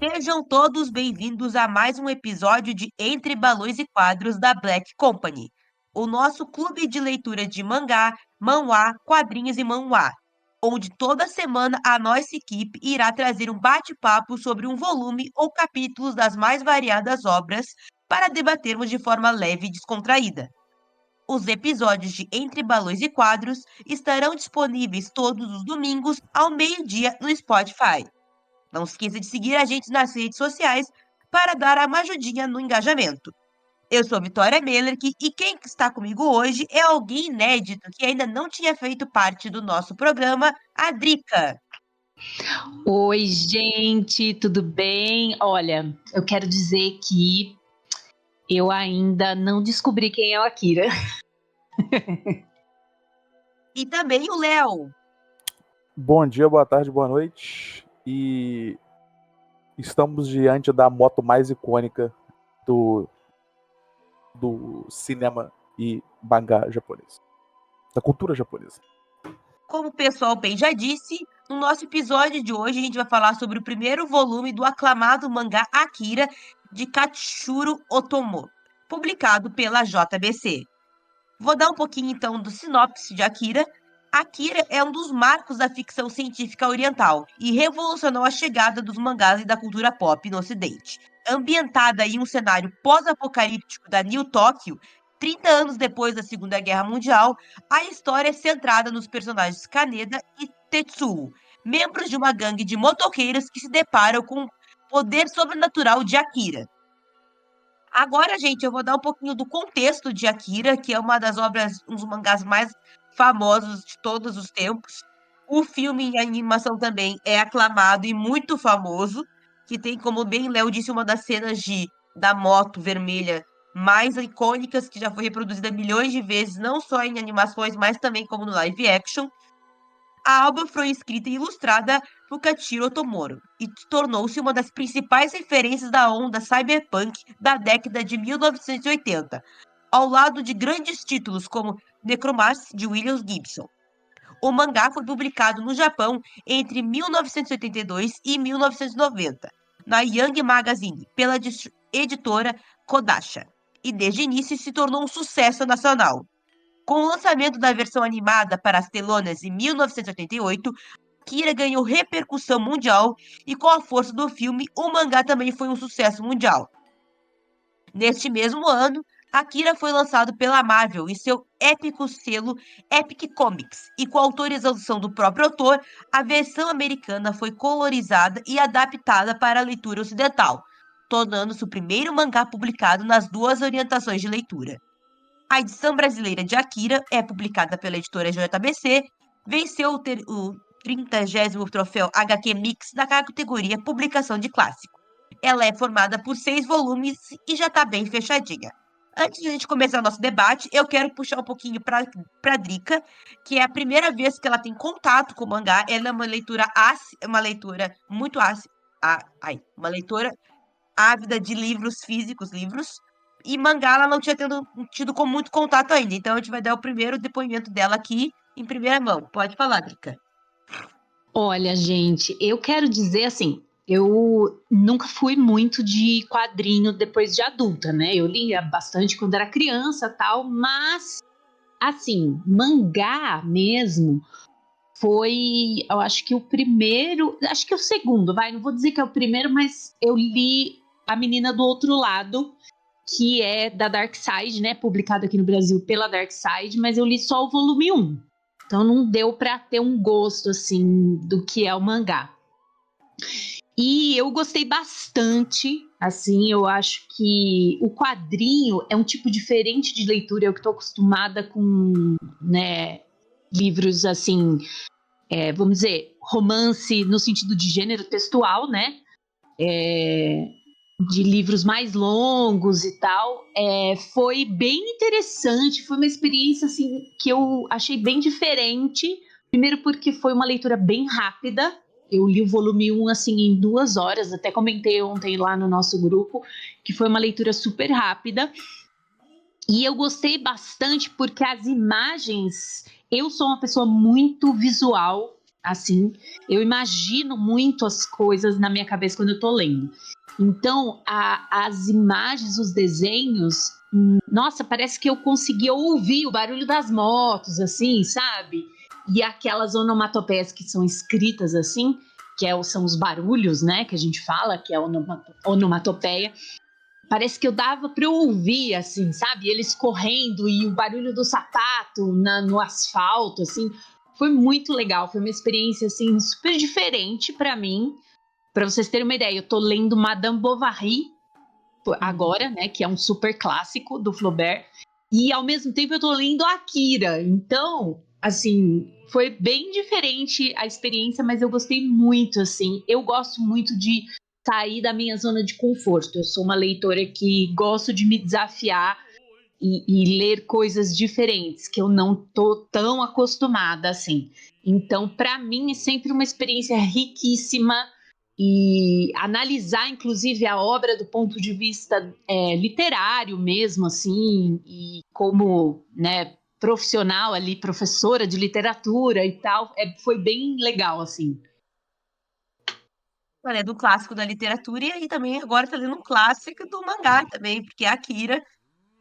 Sejam todos bem-vindos a mais um episódio de Entre Balões e Quadros da Black Company, o nosso clube de leitura de mangá, manhwa, quadrinhos e manhwa, onde toda semana a nossa equipe irá trazer um bate-papo sobre um volume ou capítulos das mais variadas obras para debatermos de forma leve e descontraída. Os episódios de Entre Balões e Quadros estarão disponíveis todos os domingos ao meio-dia no Spotify. Não esqueça de seguir a gente nas redes sociais para dar uma ajudinha no engajamento. Eu sou Vitória Melerk e quem está comigo hoje é alguém inédito que ainda não tinha feito parte do nosso programa, a Drica. Oi, gente, tudo bem? Olha, eu quero dizer que eu ainda não descobri quem é o Akira. E também o Léo. Bom dia, boa tarde, boa noite. E estamos diante da moto mais icônica do cinema e mangá japonês, da cultura japonesa. Como o pessoal bem já disse, no nosso episódio de hoje a gente vai falar sobre o primeiro volume do aclamado mangá Akira de Katsuro Otomo, publicado pela JBC. Vou dar um pouquinho então do sinopse de Akira. Akira é um dos marcos da ficção científica oriental e revolucionou a chegada dos mangás e da cultura pop no ocidente. Ambientada em um cenário pós-apocalíptico da New Tóquio, 30 anos depois da Segunda Guerra Mundial, a história é centrada nos personagens Kaneda e Tetsuo, membros de uma gangue de motoqueiros que se deparam com o poder sobrenatural de Akira. Agora, gente, eu vou dar um pouquinho do contexto de Akira, que é uma das obras, um dos mangás mais famosos de todos os tempos. O filme e a animação também é aclamado e muito famoso, que tem, como bem Léo disse, uma das cenas da moto vermelha mais icônicas, que já foi reproduzida milhões de vezes, não só em animações, mas também como no live action. A obra foi escrita e ilustrada por Katiro Otomoro e tornou-se uma das principais referências da onda cyberpunk da década de 1980, ao lado de grandes títulos como Necromancer, de William Gibson. O mangá foi publicado no Japão entre 1982 e 1990, na Young Magazine, pela editora Kodansha, e desde o início se tornou um sucesso nacional. Com o lançamento da versão animada para as telonas em 1988, Akira ganhou repercussão mundial e com a força do filme, o mangá também foi um sucesso mundial. Neste mesmo ano, Akira foi lançado pela Marvel em seu épico selo Epic Comics, e com a autorização do próprio autor, a versão americana foi colorizada e adaptada para a leitura ocidental, tornando-se o primeiro mangá publicado nas duas orientações de leitura. A edição brasileira de Akira é publicada pela editora JBC, venceu o 30º troféu HQ Mix na categoria Publicação de Clássico. Ela é formada por 6 volumes e já está bem fechadinha. Antes de a gente começar nosso debate, eu quero puxar um pouquinho para a Drica, que é a primeira vez que ela tem contato com o mangá. Ela é uma leitura uma leitura muito uma leitora ávida de livros físicos, e mangá ela não tinha tido com muito contato ainda. Então a gente vai dar o primeiro depoimento dela aqui em primeira mão. Pode falar, Drica. Olha, gente, eu quero dizer assim, eu nunca fui muito de quadrinho depois de adulta, né? Eu lia bastante quando era criança, tal, mas assim, mangá mesmo foi, eu acho que o primeiro, acho que o segundo, não vou dizer que é o primeiro, mas eu li A Menina do Outro Lado, que é da Dark Side, né, publicado aqui no Brasil pela Dark Side, mas eu li só o volume 1. Então não deu para ter um gosto assim do que é o mangá. E eu gostei bastante, assim, eu acho que o quadrinho é um tipo diferente de leitura, eu que estou acostumada com, né, livros assim, vamos dizer, romance no sentido de gênero textual, né? De livros mais longos e tal, foi bem interessante, foi uma experiência assim que eu achei bem diferente. Primeiro porque foi uma leitura bem rápida. Eu li o volume 1 assim em 2 horas, até comentei ontem lá no nosso grupo que foi uma leitura super rápida. E eu gostei bastante porque as imagens, eu sou uma pessoa muito visual, assim, eu imagino muito as coisas na minha cabeça quando eu tô lendo. Então, as imagens, os desenhos, nossa, parece que eu conseguia ouvir o barulho das motos, assim, sabe? E aquelas onomatopeias que são escritas assim, são os barulhos, né, que a gente fala, que é a onomatopeia. Parece que eu dava para eu ouvir, assim, sabe? Eles correndo e o barulho do sapato no asfalto, assim. Foi muito legal, foi uma experiência, assim, super diferente para mim. Para vocês terem uma ideia, eu tô lendo Madame Bovary agora, né? Que é um super clássico do Flaubert. E, ao mesmo tempo, eu tô lendo Akira. Então, assim, foi bem diferente a experiência, mas eu gostei muito, assim. Eu gosto muito de sair da minha zona de conforto. Eu sou uma leitora que gosto de me desafiar e ler coisas diferentes, que eu não tô tão acostumada, assim. Então, para mim, é sempre uma experiência riquíssima e analisar, inclusive, a obra do ponto de vista literário mesmo, assim, e como, né, profissional ali, professora de literatura e tal, foi bem legal, assim. Olha, é do clássico da literatura e aí também agora tá lendo um clássico do mangá também, porque a Akira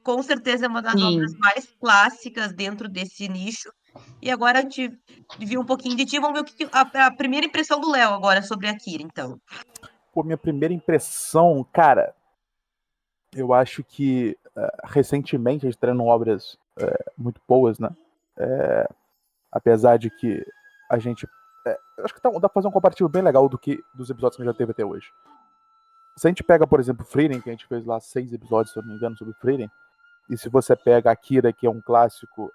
com certeza é uma das obras Sim. mais clássicas dentro desse nicho. E agora a gente viu um pouquinho de ti, vamos ver a primeira impressão do Léo agora sobre a Akira, então. Pô, minha primeira impressão, cara, eu acho que recentemente a gente tá lendo obras muito boas, né? Apesar de que a gente. Acho que dá pra fazer um comparativo bem legal dos episódios que a gente já teve até hoje. Se a gente pega, por exemplo, Frieren, que a gente fez lá 6 episódios, se eu não me engano, sobre Frieren, e se você pega Akira, que é um clássico,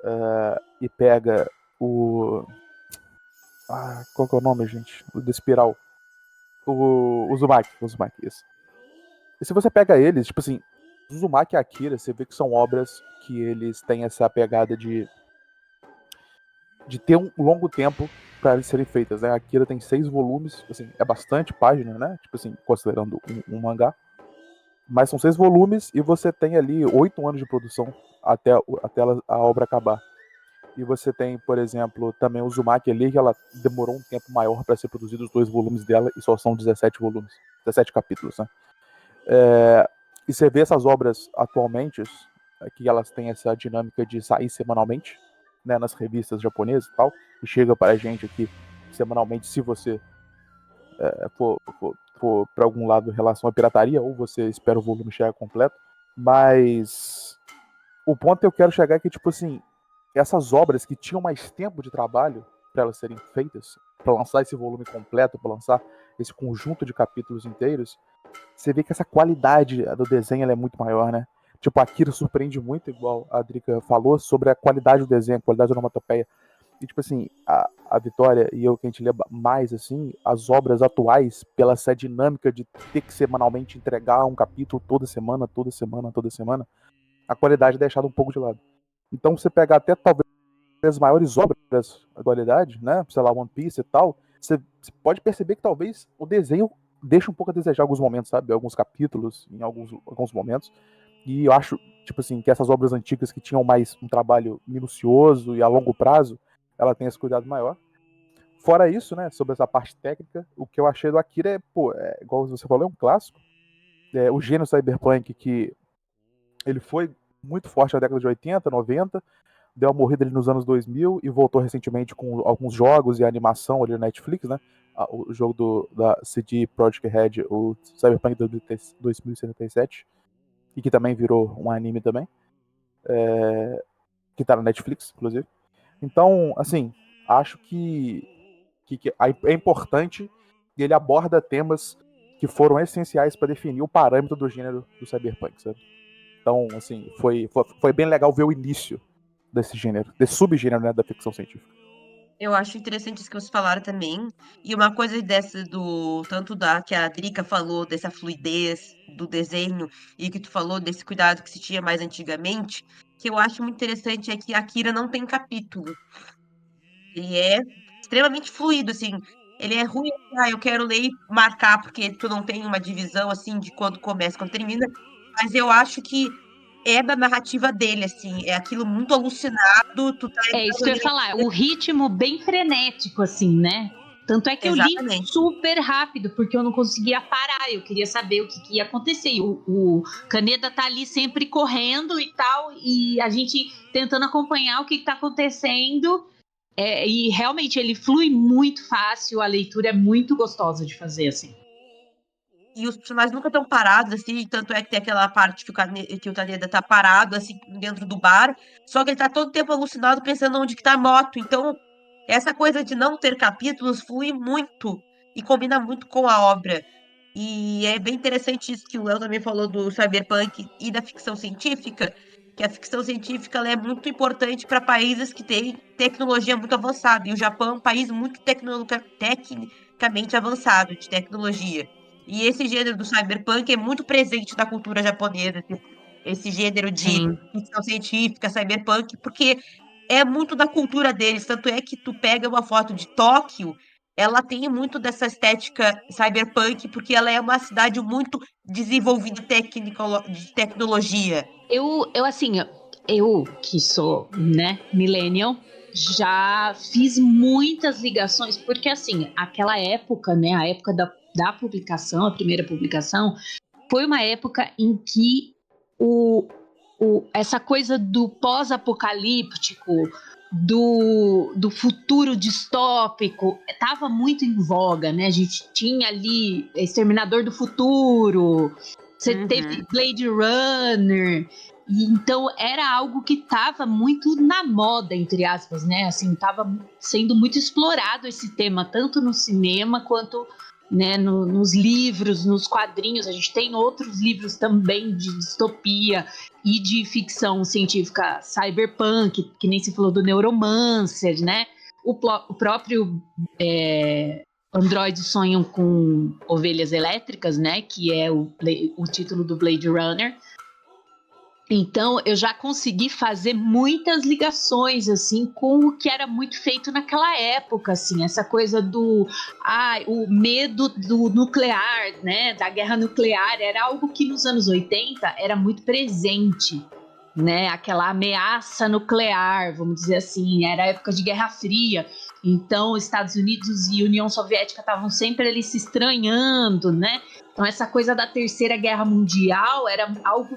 e pega o. Qual que é o nome, gente? O do Espiral. O Uzumaki, isso. E se você pega eles, tipo assim, Uzumaki e Akira, você vê que são obras que eles têm essa pegada de ter um longo tempo para eles serem feitas, né? A Akira tem 6 volumes, assim, é bastante página, né? Tipo assim, considerando um mangá. Mas são 6 volumes e você tem ali 8 anos de produção até a obra acabar. E você tem, por exemplo, também o Uzumaki ali, que ela demorou um tempo maior para ser produzido os 2 volumes dela e só são 17 volumes, 17 capítulos, né? E você vê essas obras atualmente, que elas têm essa dinâmica de sair semanalmente, né, nas revistas japonesas e tal, e chega para a gente aqui semanalmente, se você for para algum lado em relação à pirataria, ou você espera o volume chegar completo. Mas o ponto que eu quero chegar é que, tipo assim, essas obras que tinham mais tempo de trabalho para elas serem feitas, para lançar esse volume completo, para lançar esse conjunto de capítulos inteiros, você vê que essa qualidade do desenho ela é muito maior, né? Tipo, a Akira surpreende muito, igual a Drica falou, sobre a qualidade do desenho, a qualidade da onomatopeia. E, tipo assim, a Vitória e eu, que a gente lê mais, assim, as obras atuais, pela essa dinâmica de ter que semanalmente entregar um capítulo toda semana, a qualidade é deixada um pouco de lado. Então, você pegar até talvez as maiores obras da atualidade, né? Sei lá, One Piece e tal, você pode perceber que talvez o desenho deixa um pouco a desejar em alguns momentos, sabe? Alguns capítulos, em alguns momentos. E eu acho, tipo assim, que essas obras antigas que tinham mais um trabalho minucioso e a longo prazo, ela tem esse cuidado maior. Fora isso, né, sobre essa parte técnica, o que eu achei do Akira igual você falou, é um clássico. O gênero cyberpunk que ele foi muito forte na década de 80, 90, deu uma morrida ali nos anos 2000 e voltou recentemente com alguns jogos e animação ali na Netflix, né? O jogo da CD Projekt Red, o Cyberpunk 2077, e que também virou um anime também, que tá na Netflix, inclusive. Então, assim, acho que é importante e ele aborda temas que foram essenciais para definir o parâmetro do gênero do cyberpunk, sabe? Então, assim, foi bem legal ver o início desse gênero, desse subgênero, né, da ficção científica. Eu acho interessante isso que vocês falaram também. E uma coisa dessa tanto da que a Drica falou, dessa fluidez do desenho, e que tu falou desse cuidado que se tinha mais antigamente, que eu acho muito interessante é que a Akira não tem capítulo. Ele é extremamente fluido, assim. Ele é ruim, eu quero ler e marcar, porque tu não tem uma divisão, assim, de quando começa, quando termina. Mas eu acho que é da narrativa dele, assim. É aquilo muito alucinado, tu tá É isso entrando que eu ali ia falar, o ritmo bem frenético, assim, né? Tanto é que eu li Exatamente. super rápido, porque eu não conseguia parar, eu queria saber o que ia acontecer. E o Kaneda tá ali sempre correndo e tal, e a gente tentando acompanhar o que tá acontecendo. E realmente ele flui muito fácil, a leitura é muito gostosa de fazer, assim. E os personagens nunca estão parados, assim, tanto é que tem aquela parte que o Kaneda tá parado, assim, dentro do bar, só que ele tá todo tempo alucinado pensando onde que tá a moto. Então, essa coisa de não ter capítulos flui muito e combina muito com a obra. E é bem interessante isso que o Léo também falou do cyberpunk e da ficção científica, que a ficção científica ela é muito importante para países que têm tecnologia muito avançada. E o Japão é um país muito tecnicamente avançado de tecnologia. E esse gênero do cyberpunk é muito presente na cultura japonesa, esse gênero de Sim. ficção científica, cyberpunk, porque é muito da cultura deles. Tanto é que tu pega uma foto de Tóquio, ela tem muito dessa estética cyberpunk, porque ela é uma cidade muito desenvolvida de tecnologia. Eu assim, eu que sou, né, millennial, já fiz muitas ligações, porque assim, aquela época, né, a época da publicação, a primeira publicação, foi uma época em que essa coisa do pós-apocalíptico, do futuro distópico, estava muito em voga, né? A gente tinha ali Exterminador do Futuro, você teve Blade Runner, e então era algo que estava muito na moda, entre aspas, né? Assim, estava sendo muito explorado esse tema, tanto no cinema quanto, né, nos livros, nos quadrinhos. A gente tem outros livros também de distopia e de ficção científica cyberpunk, que nem se falou do Neuromancer, né? O próprio Androides Sonham com Ovelhas Elétricas, né? Que é o título do Blade Runner. Então, eu já consegui fazer muitas ligações, assim, com o que era muito feito naquela época, assim, essa coisa o medo do nuclear, né, da guerra nuclear, era algo que nos anos 80 era muito presente, né, aquela ameaça nuclear, vamos dizer assim, era a época de Guerra Fria, então Estados Unidos e União Soviética estavam sempre ali se estranhando, né. Então essa coisa da Terceira Guerra Mundial era algo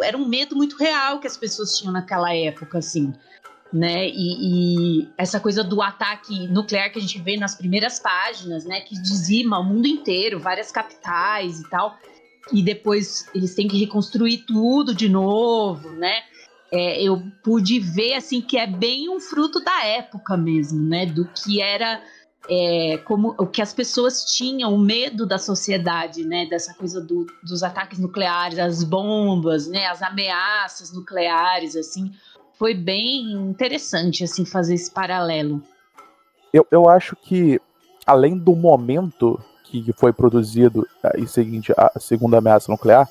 era um medo muito real que as pessoas tinham naquela época, assim, né? E essa coisa do ataque nuclear que a gente vê nas primeiras páginas, né? Que dizima o mundo inteiro, várias capitais e tal, e depois eles têm que reconstruir tudo de novo, né? Eu pude ver, assim, que é bem um fruto da época mesmo, né? Do que era... como o que as pessoas tinham, o medo da sociedade, né, dessa coisa dos ataques nucleares, as bombas, né, as ameaças nucleares, assim, foi bem interessante, assim, fazer esse paralelo. Eu acho que, além do momento que foi produzido em seguinte a segunda ameaça nuclear,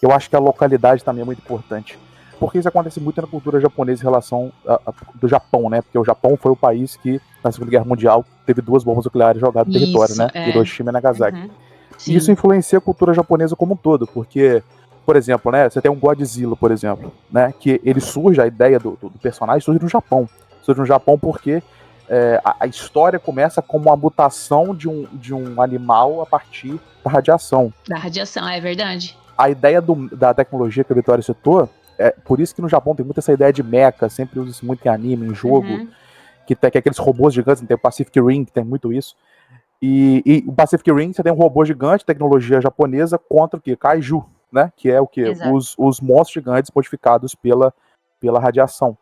eu acho que a localidade também é muito importante. Porque isso acontece muito na cultura japonesa em relação do Japão, né? Porque o Japão foi o país que, na Segunda Guerra Mundial, teve 2 bombas nucleares jogadas no território, né? Hiroshima e Nagasaki. E isso influencia a cultura japonesa como um todo, porque, por exemplo, né? Você tem um Godzilla, por exemplo, né? Que ele surge, a ideia do personagem surge no Japão. Surge no Japão porque a história começa como uma mutação de um animal a partir da radiação. Da radiação, é verdade. A ideia da tecnologia que a Vitória citou, por isso que no Japão tem muito essa ideia de mecha, sempre usa isso muito em anime, em jogo, que tem aqueles robôs gigantes, tem o Pacific Rim, que tem muito isso. E o Pacific Rim, você tem um robô gigante, tecnologia japonesa, contra o quê? Kaiju, né? Que é o quê? Os monstros gigantes modificados pela radiação.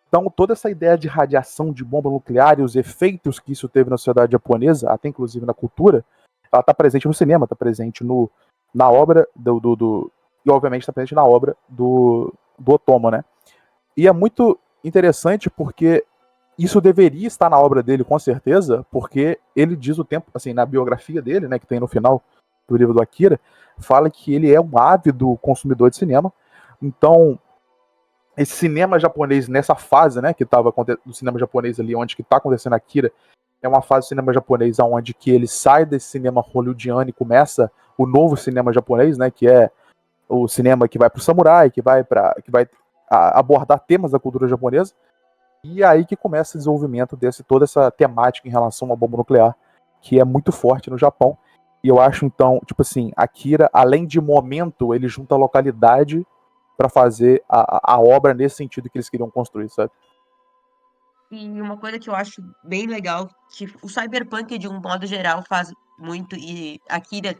Então, toda essa ideia de radiação, de bomba nuclear e os efeitos que isso teve na sociedade japonesa, até inclusive na cultura, ela está presente no cinema, está presente na obra e obviamente está presente na obra do Otomo, né? E é muito interessante porque isso deveria estar na obra dele, com certeza, porque ele diz o tempo, assim, na biografia dele, né, que tem no final do livro do Akira, fala que ele é um ávido consumidor de cinema. Então, esse cinema japonês nessa fase, né, que estava acontecendo, do cinema japonês ali, onde que está acontecendo Akira, é uma fase do cinema japonês onde que ele sai desse cinema hollywoodiano e começa o novo cinema japonês, né, que é o cinema que vai pro samurai, que vai abordar temas da cultura japonesa. E aí que começa o desenvolvimento toda essa temática em relação à bomba nuclear, que é muito forte no Japão. E eu acho, então, tipo assim, Akira, além de momento, ele junta a localidade para fazer a obra nesse sentido que eles queriam construir, sabe? E uma coisa que eu acho bem legal, que o Cyberpunk, de um modo geral, faz muito, e Akira,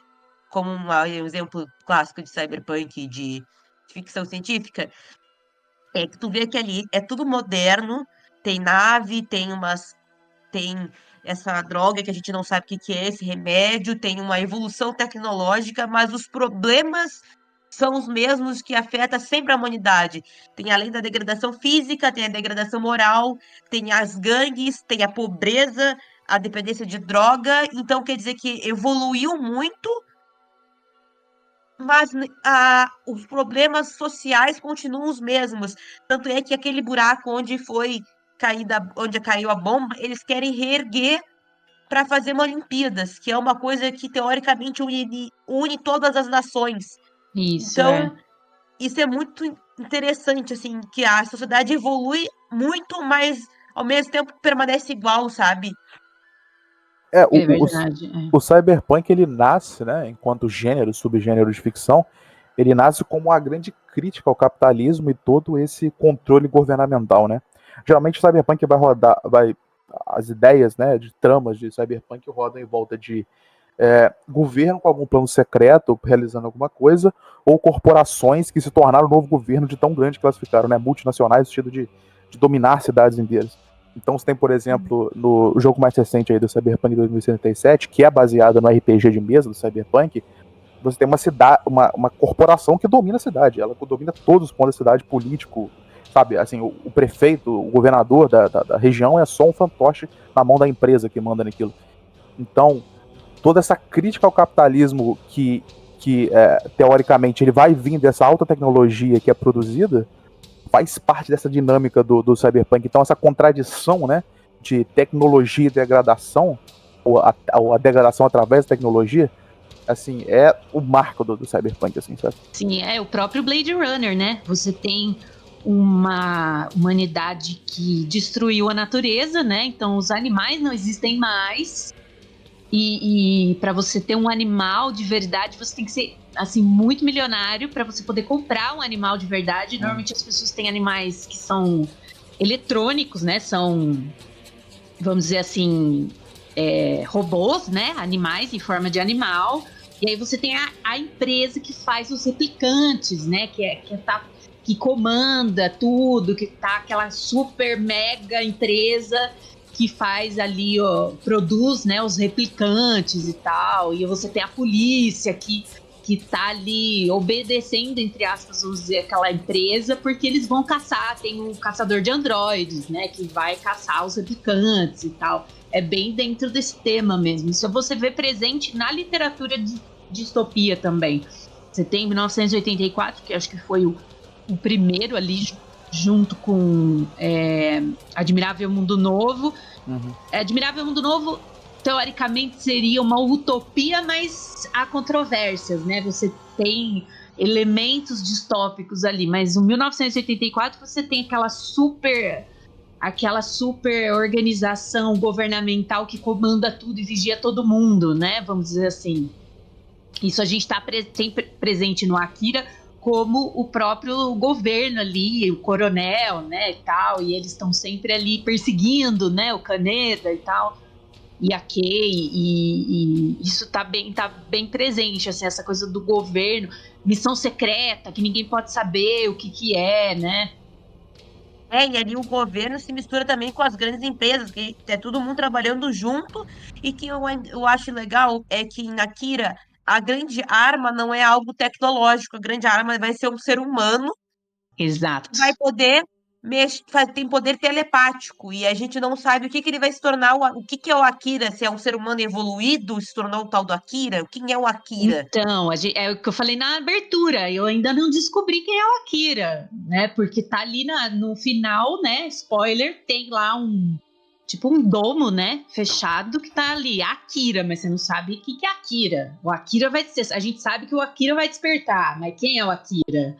como um exemplo clássico de Cyberpunk, de ficção científica, é que tu vê que ali é tudo moderno, tem nave, tem essa droga que a gente não sabe o que que é, esse remédio, tem uma evolução tecnológica, mas os problemas são os mesmos que afetam sempre a humanidade. Tem além da degradação física, tem a degradação moral, tem as gangues, tem a pobreza, a dependência de droga. Então quer dizer que evoluiu muito, mas os problemas sociais continuam os mesmos. Tanto é que aquele buraco onde caiu a bomba, eles querem reerguer para fazer uma Olimpíadas, que é uma coisa que teoricamente une todas as nações. Isso, Então, isso é muito interessante, assim, que a sociedade evolui muito, mas ao mesmo tempo permanece igual, sabe? é verdade. O cyberpunk, ele nasce, né, enquanto gênero, subgênero de ficção, ele nasce como uma grande crítica ao capitalismo e todo esse controle governamental, né? Geralmente o cyberpunk as ideias, né, de tramas de cyberpunk rodam em volta de governo com algum plano secreto realizando alguma coisa, ou corporações que se tornaram o novo governo de tão grande que elas ficaram, né, multinacionais, no sentido de dominar cidades inteiras. Então você tem, por exemplo, no jogo mais recente aí do Cyberpunk 2077, que é baseado no RPG de mesa do Cyberpunk, você tem uma corporação que domina a cidade, ela domina todos os pontos da cidade, político, sabe, assim, o prefeito, o governador da região é só um fantoche na mão da empresa que manda naquilo. Então, toda essa crítica ao capitalismo que teoricamente ele vai vir dessa alta tecnologia que é produzida, faz parte dessa dinâmica do cyberpunk. Então essa contradição, né, de tecnologia e degradação, ou a degradação através da tecnologia, assim, é o marco do cyberpunk, assim, sabe? Sim, é o próprio Blade Runner, né? Você tem uma humanidade que destruiu a natureza, né? Então os animais não existem mais. E para você ter um animal de verdade, você tem que ser assim muito milionário para você poder comprar um animal de verdade. Normalmente as pessoas têm animais que são eletrônicos, né? São, vamos dizer assim, robôs, né? Animais em forma de animal. E aí você tem a empresa que faz os replicantes, né? Que comanda tudo, que tá aquela super mega empresa que faz ali, ó, produz, né, os replicantes e tal, e você tem a polícia que tá ali obedecendo, entre aspas, vamos dizer, aquela empresa, porque eles vão caçar, tem um caçador de androides, né, que vai caçar os replicantes e tal. É bem dentro desse tema mesmo. Isso você vê presente na literatura de distopia também. Você tem 1984, que acho que foi o primeiro ali, junto com Admirável Mundo Novo. Admirável Mundo Novo, teoricamente, seria uma utopia, mas há controvérsias, né? Você tem elementos distópicos ali, mas em 1984 você tem aquela super organização governamental que comanda tudo e vigia todo mundo, né? Vamos dizer assim. Isso a gente está sempre presente no Akira, como o próprio governo ali, o coronel, né, e tal, e eles estão sempre ali perseguindo, né, o Kaneda e tal, e a Kei, e isso tá bem presente, assim, essa coisa do governo, missão secreta, que ninguém pode saber o que é, né. E ali o governo se mistura também com as grandes empresas, que é todo mundo trabalhando junto, e que eu acho legal é que em Akira a grande arma não é algo tecnológico, a grande arma vai ser um ser humano Exato. que vai poder tem poder telepático, e a gente não sabe o que ele vai se tornar, o que é o Akira, se é um ser humano evoluído, se tornou o tal do Akira, quem é o Akira? Então, é o que eu falei na abertura, eu ainda não descobri quem é o Akira, né, porque tá ali no final, né, spoiler, tem lá tipo um domo, né? Fechado que tá ali, Akira, mas você não sabe o que é Akira. O Akira vai ser. A gente sabe que o Akira vai despertar, mas quem é o Akira?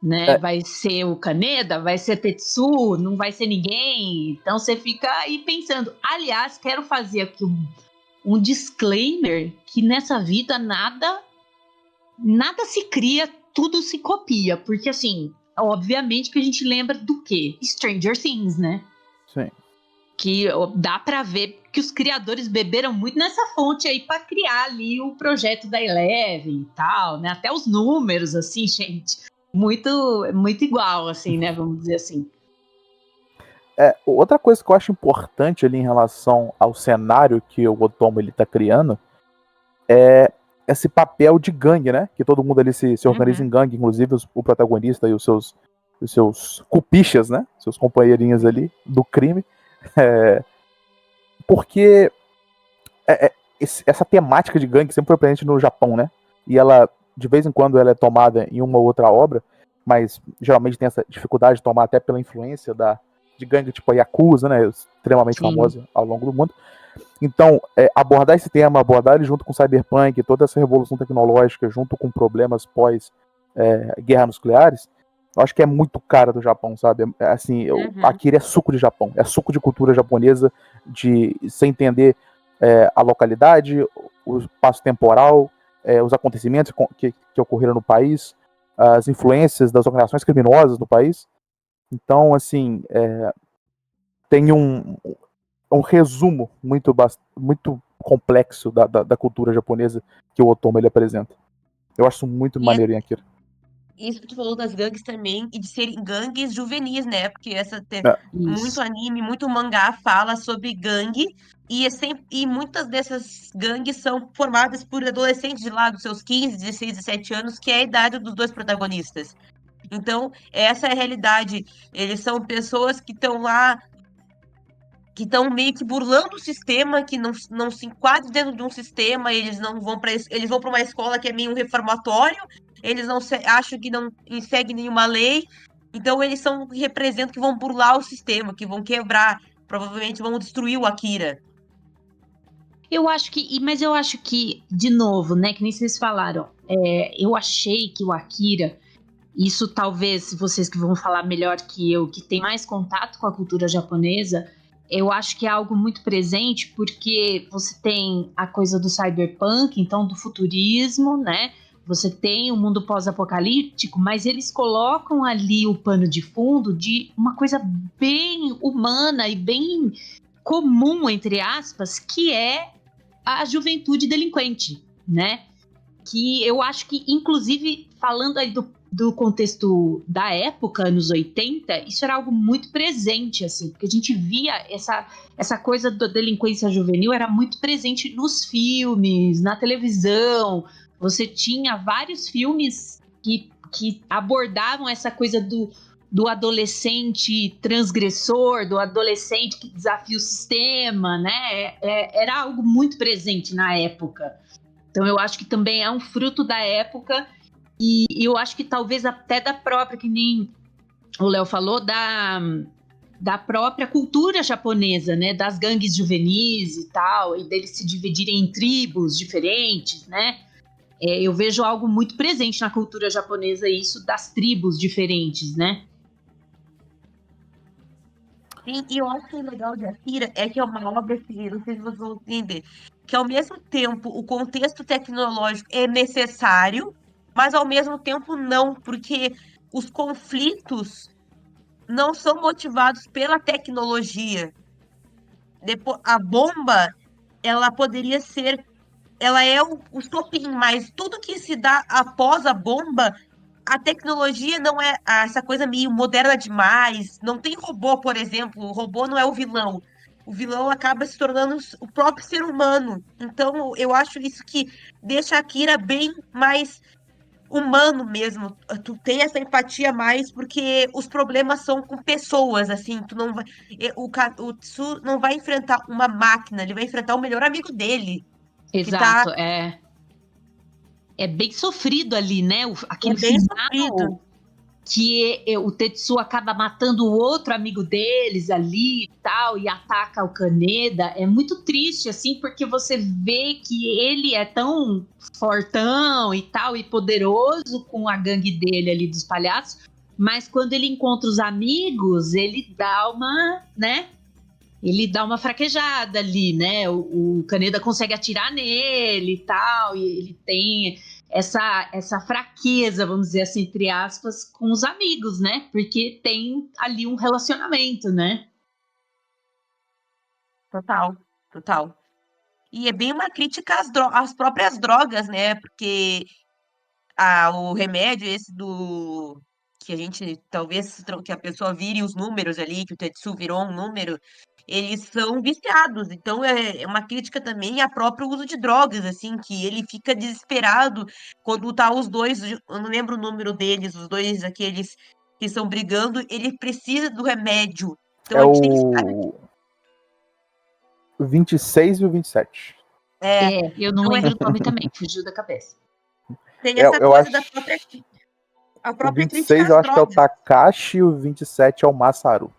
Né? Vai ser o Kaneda? Vai ser Tetsu? Não vai ser ninguém? Então você fica aí pensando. Aliás, quero fazer aqui um disclaimer que nessa vida nada se cria, tudo se copia. Porque assim, obviamente que a gente lembra do quê? Stranger Things, né? Sim. Que dá pra ver que os criadores beberam muito nessa fonte aí pra criar ali o projeto da Eleven e tal, né? Até os números, assim, gente, muito igual, assim, né? Vamos dizer assim. Outra coisa que eu acho importante ali em relação ao cenário que o Otomo ele tá criando é esse papel de gangue, né? Que todo mundo ali se organiza em gangue, inclusive o protagonista e os seus cupichas, né? Seus companheirinhos ali do crime. Porque essa temática de gangue sempre foi presente no Japão, né? E ela, de vez em quando, ela é tomada em uma ou outra obra, mas geralmente tem essa dificuldade de tomar até pela influência de gangue tipo a Yakuza, né? Extremamente famosa ao longo do mundo. Então, abordar esse tema, abordar ele junto com o Cyberpunk, toda essa revolução tecnológica, junto com problemas pós-guerra nucleares, eu acho que é muito cara do Japão, sabe? Assim, Akira é suco de Japão, é suco de cultura japonesa, de você entender a localidade, o espaço temporal, os acontecimentos que ocorreram no país, as influências das organizações criminosas no país. Então, assim, tem um resumo muito complexo da cultura japonesa que o Otomo ele apresenta. Eu acho isso muito maneiro em Akira. Isso que tu falou das gangues também, e de serem gangues juvenis, né? Porque muito anime, muito mangá fala sobre gangue, e muitas dessas gangues são formadas por adolescentes de lá dos seus 15, 16, 17 anos, que é a idade dos dois protagonistas. Então, essa é a realidade. Eles são pessoas que estão lá, que estão meio que burlando o sistema, que não se enquadram dentro de um sistema, eles vão para uma escola que é meio um reformatório, eles acham que não seguem nenhuma lei, então eles representam que vão burlar o sistema, que vão quebrar, provavelmente vão destruir o Akira. Mas eu acho que, de novo, né, que nem vocês falaram, eu achei que o Akira, isso talvez vocês que vão falar melhor que eu, que tem mais contato com a cultura japonesa, eu acho que é algo muito presente, porque você tem a coisa do cyberpunk, então do futurismo, né? Você tem o mundo pós-apocalíptico, mas eles colocam ali o pano de fundo de uma coisa bem humana e bem comum, entre aspas, que é a juventude delinquente, né? Que eu acho que, inclusive, falando aí do contexto da época, anos 80, isso era algo muito presente, assim, porque a gente via essa coisa da delinquência juvenil era muito presente nos filmes, na televisão. Você tinha vários filmes que abordavam essa coisa do adolescente transgressor, do adolescente que desafia o sistema, né? Era algo muito presente na época. Então eu acho que também é um fruto da época e eu acho que talvez até da própria, que nem o Léo falou, da própria cultura japonesa, né? Das gangues juvenis e tal, e deles se dividirem em tribos diferentes, né? Eu vejo algo muito presente na cultura japonesa, isso das tribos diferentes, né? Sim, e eu acho que o legal de Akira é que é uma obra que, não sei se vocês vão entender, que ao mesmo tempo o contexto tecnológico é necessário, mas ao mesmo tempo não, porque os conflitos não são motivados pela tecnologia. A bomba, ela poderia ser, ela é o estopim, mas tudo que se dá após a bomba, a tecnologia não é essa coisa meio moderna demais. Não tem robô, por exemplo. O robô não é o vilão. O vilão acaba se tornando o próprio ser humano. Então, eu acho isso que deixa a Akira bem mais humano mesmo. Tu tem essa empatia mais porque os problemas são com pessoas, assim. Tu não vai, o Tsu não vai enfrentar uma máquina, ele vai enfrentar o melhor amigo dele. Exato, é bem sofrido ali, né? Aquele bem final, sofrido. o Tetsuo acaba matando o outro amigo deles ali e tal, e ataca o Kaneda. É muito triste, assim, porque você vê que ele é tão fortão e tal, e poderoso com a gangue dele ali dos palhaços, mas quando ele encontra os amigos, ele dá uma, né? Ele dá uma fraquejada ali, né? O Kaneda consegue atirar nele e tal, e ele tem essa fraqueza, vamos dizer assim, entre aspas, com os amigos, né? Porque tem ali um relacionamento, né? Total, total. E é bem uma crítica às próprias drogas, né? Porque o remédio esse do que a gente talvez que a pessoa vire os números ali, que o Tetsu virou um número, eles são viciados. Então é uma crítica também ao próprio uso de drogas, assim, que ele fica desesperado quando tá os dois, eu não lembro o número deles, os dois aqueles que estão brigando, ele precisa do remédio. Então É a gente tem que. o 26 e o 27. É, Eu não então lembro o nome também, fugiu da cabeça. tem essa Eu coisa acho. da própria, a O própria crítica 26 às eu acho que é o drogas. Takashi e o 27 é o Masaru.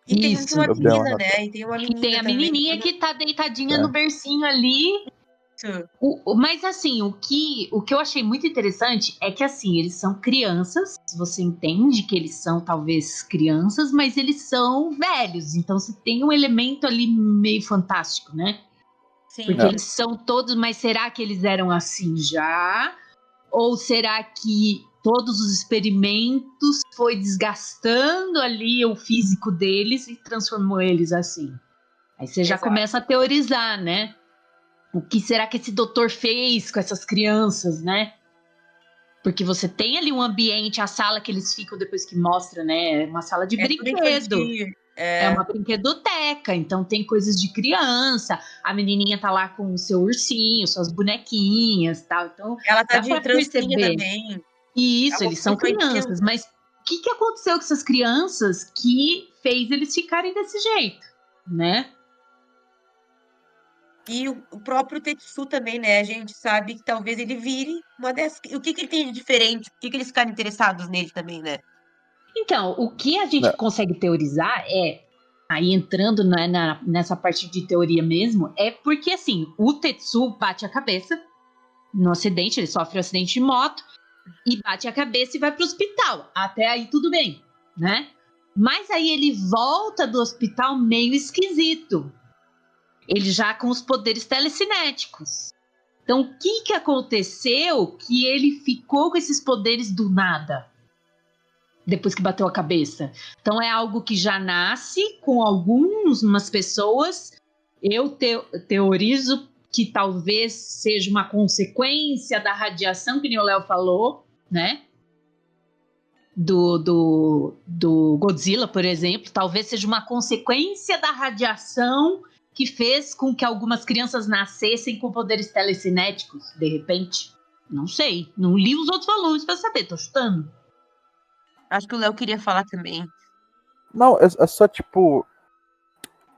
E tem Isso. uma Eu dei uma menina, nota. né? E tem uma E tem menina a também. menininha que tá deitadinha É. no bercinho ali. Mas assim, o que eu achei muito interessante é que assim, eles são crianças, você entende que eles são talvez crianças, mas eles são velhos, então você tem um elemento ali meio fantástico, né? Sim. Porque eles são todos, mas será que eles eram assim já? Ou será que todos os experimentos foi desgastando ali o físico deles e transformou eles assim? Aí você já Exato. começa a teorizar, né? O que será que esse doutor fez com essas crianças, né? Porque você tem ali um ambiente, a sala que eles ficam depois que mostra, né? É uma sala de É tudo brinquedo. infantil. É uma brinquedoteca, então tem coisas de criança. A menininha tá lá com o seu ursinho, suas bonequinhas, tal. Então Ela tá dá de para trancinha perceber. também. E É isso, uma eles coisa são infantil. crianças, mas o que aconteceu com essas crianças que fez eles ficarem desse jeito, né? E o próprio Tetsu também, né? A gente sabe que talvez ele vire uma dessas. O que ele tem de diferente? Por que eles ficaram interessados nele também, né? Então, o que a gente Né? consegue teorizar é, aí entrando nessa parte de teoria mesmo, é porque assim, o Tetsu bate a cabeça no acidente, ele sofre um acidente de moto e bate a cabeça e vai pro hospital. Até aí tudo bem, né? Mas aí ele volta do hospital meio esquisito. Ele já com os poderes telecinéticos. Então, o que aconteceu que ele ficou com esses poderes do nada? Depois que bateu a cabeça. Então é algo que já nasce com algumas pessoas. Eu teorizo que talvez seja uma consequência da radiação, que nem o Léo falou, né? Do Godzilla, por exemplo. Talvez seja uma consequência da radiação que fez com que algumas crianças nascessem com poderes telecinéticos, de repente. Não sei. Não li os outros volumes para saber, tô chutando. Acho que o Léo queria falar também. Não, é só tipo.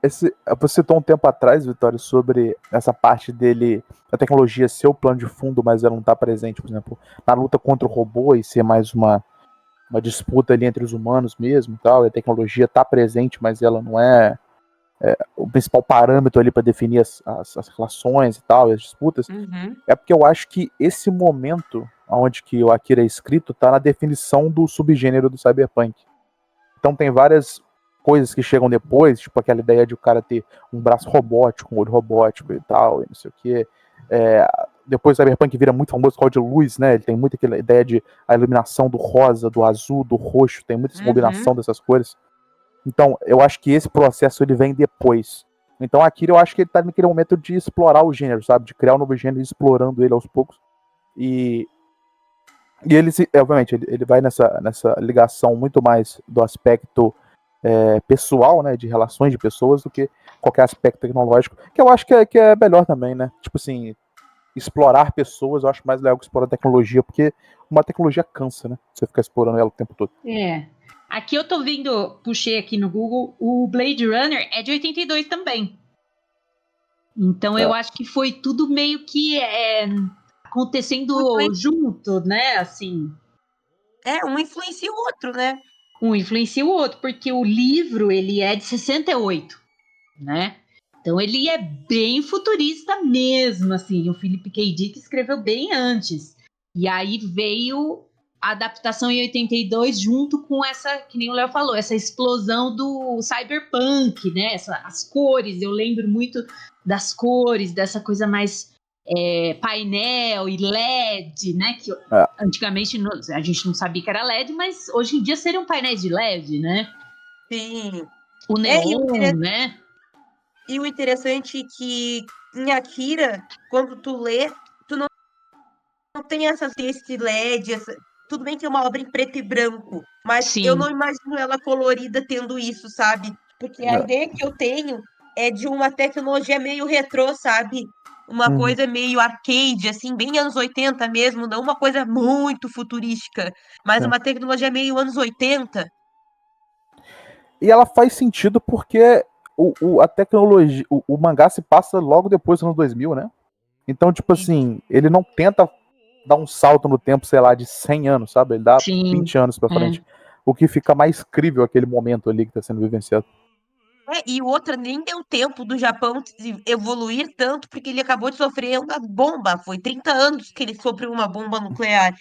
Você citou um tempo atrás, Vitória, sobre essa parte dele, a tecnologia ser o plano de fundo, mas ela não tá presente, por exemplo, na luta contra o robô e ser mais uma disputa ali entre os humanos mesmo e tal. E a tecnologia tá presente, mas ela não é o principal parâmetro ali para definir as relações e tal, e as disputas. Uhum. É porque eu acho que esse momento onde que o Akira é escrito tá na definição do subgênero do cyberpunk. Então tem várias coisas que chegam depois, tipo aquela ideia de o cara ter um braço robótico, um olho robótico e tal, e não sei o quê. Depois o cyberpunk vira muito famoso por causa de luz, né? Ele tem muita aquela ideia de a iluminação do rosa, do azul, do roxo, tem muita essa combinação dessas cores. Então, eu acho que esse processo ele vem depois. Então, Akira, eu acho que ele tá naquele momento de explorar o gênero, sabe? De criar um novo gênero, explorando ele aos poucos. E ele, obviamente, ele vai nessa ligação muito mais do aspecto pessoal, né? De relações de pessoas, do que qualquer aspecto tecnológico. Que eu acho que é melhor também, né? Tipo assim, explorar pessoas, eu acho mais legal que explorar tecnologia, porque uma tecnologia cansa, né? Você ficar explorando ela o tempo todo. Aqui eu tô vendo, puxei aqui no Google, o Blade Runner é de 82 também. Então eu acho que foi tudo meio que acontecendo junto, né? Assim. Um influencia o outro, né? Um influencia o outro, porque o livro, ele é de 68, né? Então ele é bem futurista mesmo, assim. O Philip K. Dick escreveu bem antes. E aí veio a adaptação em 82 junto com essa, que nem o Léo falou, essa explosão do cyberpunk, né? As cores, eu lembro muito das cores, dessa coisa mais painel e LED, né? Que antigamente a gente não sabia que era LED, mas hoje em dia seriam painéis de LED, né? Sim. O neon, né? E o interessante é que em Akira, quando tu lê, tu não tem esse LED, tudo bem que é uma obra em preto e branco, mas eu Sim. não imagino ela colorida tendo isso, sabe? Porque a ideia que eu tenho é de uma tecnologia meio retrô, sabe? Uma coisa meio arcade, assim, bem anos 80 mesmo, não uma coisa muito futurística, mas uma tecnologia meio anos 80. E ela faz sentido porque a tecnologia, o mangá se passa logo depois dos anos 2000, né? Então, tipo assim, ele não tenta dar um salto no tempo, sei lá, de 100 anos, sabe? Ele dá 20 anos pra frente. O que fica mais crível aquele momento ali que tá sendo vivenciado. E outra, nem deu tempo do Japão evoluir tanto, porque ele acabou de sofrer uma bomba. Foi 30 anos que ele sofreu uma bomba nuclear.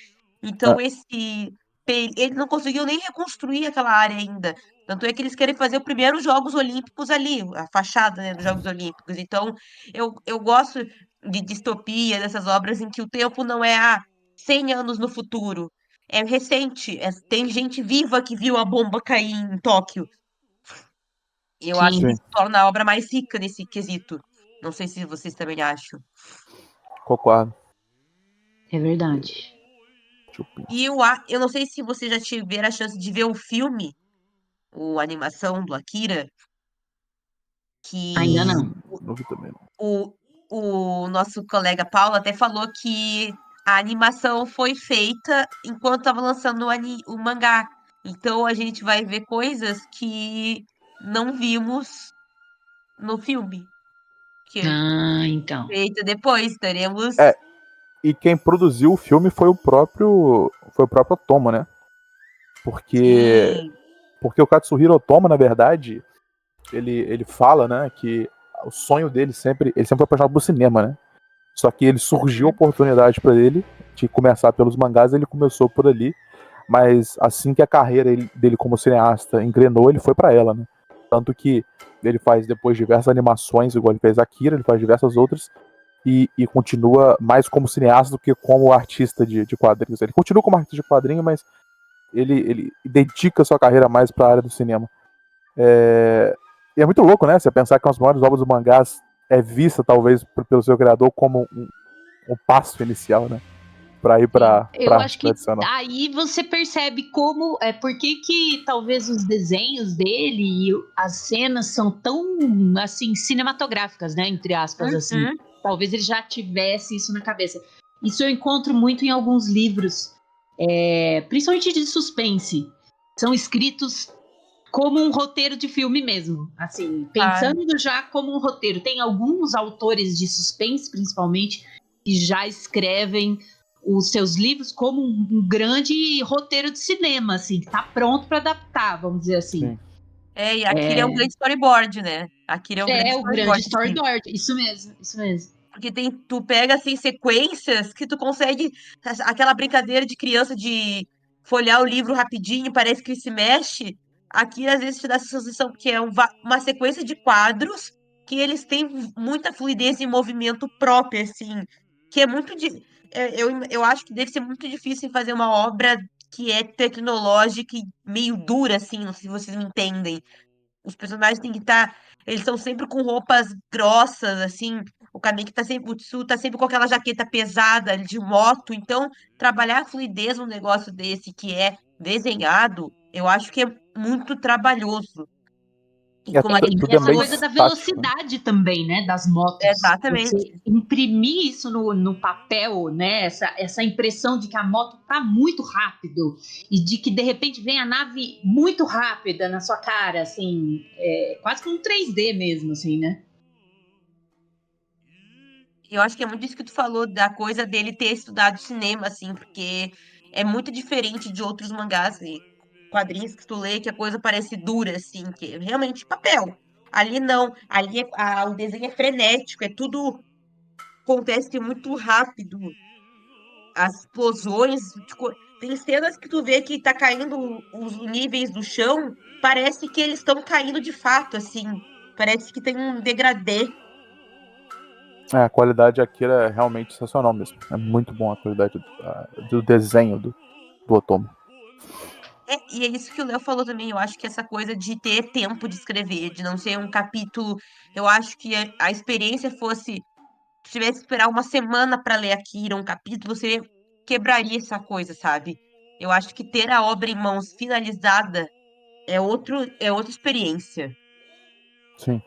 Então, ele não conseguiu nem reconstruir aquela área ainda. Tanto é que eles querem fazer os primeiros Jogos Olímpicos ali, a fachada, né, dos Jogos Olímpicos. Então, eu gosto de distopia, dessas obras em que o tempo não é 100 anos no futuro. É recente. Tem gente viva que viu a bomba cair em Tóquio. Eu acho que Sim. isso torna a obra mais rica nesse quesito. Não sei se vocês também acham. Concordo. É verdade. E eu não sei se vocês já tiveram a chance de ver o filme, a animação do Akira, Ainda que não. Não vi também, não. o nosso colega Paulo até falou que a animação foi feita enquanto estava lançando o mangá. Então a gente vai ver coisas que não vimos no filme, que é Então. feito depois. Teremos. E quem produziu o filme foi o próprio Otomo, né? Porque Sim. o Katsuhiro Otomo, na verdade, ele fala, né, que o sonho dele ele sempre foi apaixonado por cinema, né? Só que ele surgiu a oportunidade para ele de começar pelos mangás, ele começou por ali, mas assim que a carreira dele como cineasta engrenou, ele foi para ela, né? Tanto que ele faz depois diversas animações, igual ele fez Akira, ele faz diversas outras, e continua mais como cineasta do que como artista de quadrinhos. Ele continua como artista de quadrinho, mas ele dedica sua carreira mais para a área do cinema. E é muito louco, né? Você pensar que as maiores obras do mangás é vista, talvez, pelo seu criador como um passo inicial, né? Pra ir pra Eu acho arte que tradicional. aí você percebe como por que talvez os desenhos dele e as cenas são tão assim cinematográficas, né, entre aspas assim. Uhum. Talvez ele já tivesse isso na cabeça. Isso eu encontro muito em alguns livros, principalmente de suspense. São escritos como um roteiro de filme mesmo, assim, Claro. pensando já como um roteiro. Tem alguns autores de suspense, principalmente, que já escrevem os seus livros como um grande roteiro de cinema, assim, que tá pronto para adaptar, vamos dizer assim. Sim. E Akira é um grande storyboard, né? Akira é um grande É o grande storyboard, sim. storyboard, isso mesmo, isso mesmo. Porque tu pega, assim, sequências que tu consegue... Aquela brincadeira de criança de folhear o livro rapidinho, parece que se mexe. Akira, às vezes, te dá essa sensação que é uma sequência de quadros que eles têm muita fluidez e movimento próprio, assim. Que é muito... eu acho que deve ser muito difícil fazer uma obra que é tecnológica e meio dura, assim. Não sei se vocês me entendem. Os personagens têm que estar. Eles são sempre com roupas grossas, assim. O Kaneki tá sempre. O Tsu tá sempre com aquela jaqueta pesada de moto. Então, trabalhar a fluidez num negócio desse que é desenhado, eu acho que é muito trabalhoso. E como a E Tudo tem é essa meio coisa da estático, né? velocidade também, né, das motos. Você Exatamente. imprimir isso no papel, né, essa impressão de que a moto tá muito rápido e de que de repente vem a nave muito rápida na sua cara, assim, quase como um 3D mesmo, assim, né? Eu acho que é muito isso que tu falou, da coisa dele ter estudado cinema, assim, porque é muito diferente de outros mangás e quadrinhos que tu lê, que a coisa parece dura, assim, que é realmente papel. Ali não, ali o desenho é frenético, é tudo acontece muito rápido, as explosões, tipo, tem cenas que tu vê que tá caindo os níveis do chão, parece que eles estão caindo de fato, assim, parece que tem um degradê. A qualidade aqui é realmente sensacional mesmo. É muito bom a qualidade do desenho do Otomo. E é isso que o Léo falou também. Eu acho que essa coisa de ter tempo de escrever, de não ser um capítulo. Eu acho que a experiência fosse. Se tivesse que esperar uma semana para ler Akira, um capítulo, você quebraria essa coisa, sabe? Eu acho que ter a obra em mãos finalizada é outra experiência. Sim.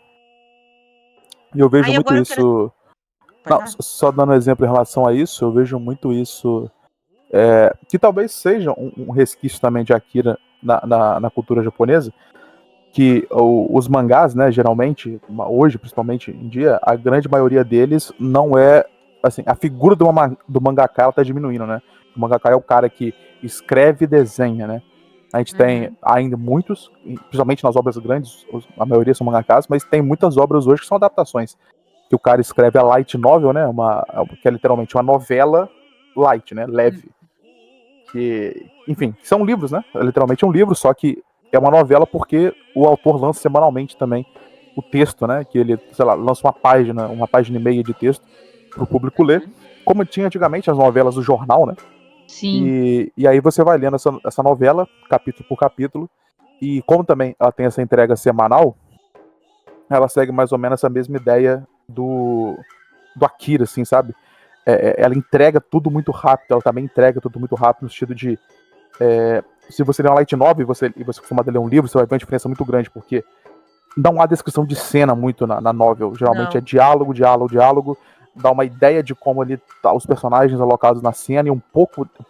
E eu vejo Aí muito agora eu quero. isso. Pode Não, falar? só dando um exemplo em relação a isso, eu vejo muito isso. Que talvez seja um resquício também de Akira na cultura japonesa. Que os mangás, né, geralmente, hoje, principalmente em dia, a grande maioria deles não é. Assim, a figura do mangaka ela tá diminuindo, né? O mangaka é o cara que escreve e desenha, né? A gente tem Uhum. ainda muitos, principalmente nas obras grandes, a maioria são mangakas, mas tem muitas obras hoje que são adaptações. Que o cara escreve a light novel, né? Que é literalmente uma novela light, né? Leve. Que, enfim, são livros, né? É literalmente um livro, só que é uma novela porque o autor lança semanalmente também o texto, né? Que ele, sei lá, lança uma página e meia de texto para o público ler, Uhum. como tinha antigamente as novelas do jornal, né? Sim. E aí você vai lendo essa novela, capítulo por capítulo, e como também ela tem essa entrega semanal, ela segue mais ou menos essa mesma ideia do Akira, assim, sabe? Ela entrega tudo muito rápido, ela também entrega tudo muito rápido no sentido de se você ler uma light novel e você costuma ler um livro, você vai ver uma diferença muito grande, porque não há descrição de cena muito na novel. Geralmente é Não. diálogo, diálogo, diálogo, dá uma ideia de como ali tá os personagens alocados na cena e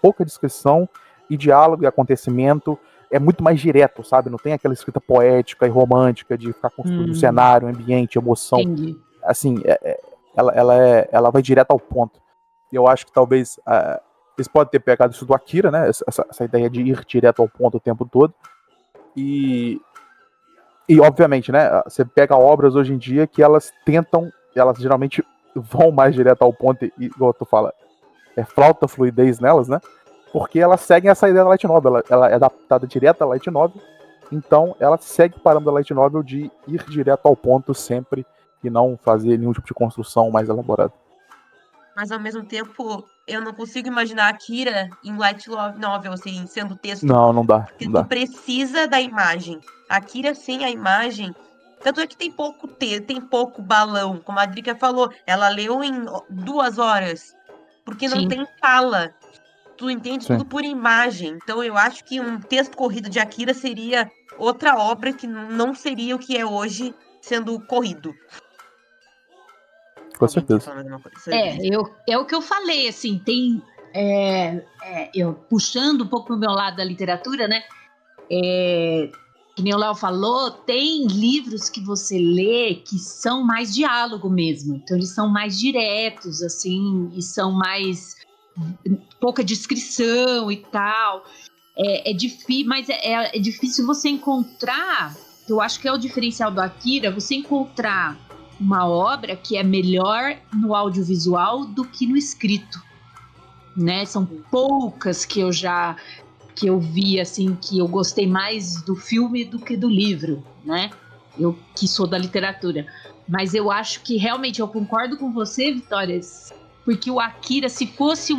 pouca descrição e diálogo e acontecimento. É muito mais direto, sabe? Não tem aquela escrita poética e romântica de ficar construindo cenário, ambiente, emoção. Entendi. Assim, ela vai direto ao ponto. E eu acho que talvez eles podem ter pegado isso do Akira, né? Essa ideia de ir direto ao ponto o tempo todo. E obviamente, né? Você pega obras hoje em dia que elas geralmente vão mais direto ao ponto, e igual tu fala, falta fluidez nelas, né? Porque elas seguem essa ideia da Light Novel. Ela é adaptada direto à Light Novel. Então, ela segue o parâmetro da Light Novel de ir direto ao ponto sempre e não fazer nenhum tipo de construção mais elaborada. Mas ao mesmo tempo, eu não consigo imaginar a Kira em light novel, assim, sendo texto, Não, não dá, porque não tu dá. precisa da imagem. A Kira sem a imagem, tanto é que tem pouco texto, tem pouco balão, como a Drica falou, ela leu em 2 horas, porque não Sim. tem fala. Tu entende Sim, tudo por imagem. Então eu acho que um texto corrido de Akira seria outra obra que não seria o que é hoje sendo corrido. com Alguém quer certeza. falar mais alguma coisa sobre isso? É o que eu falei, assim, tem. Eu puxando um pouco pro meu lado da literatura, né? Que nem o Léo falou, tem livros que você lê que são mais diálogo mesmo. Então, eles são mais diretos, assim, e são mais pouca descrição e tal. É difícil, mas é difícil você encontrar. Eu acho que é o diferencial do Akira, você encontrar uma obra que é melhor no audiovisual do que no escrito, né? São poucas que eu vi, assim, que eu gostei mais do filme do que do livro, né? Eu que sou da literatura. Mas eu acho que realmente eu concordo com você, Vitória, porque o Akira, se fosse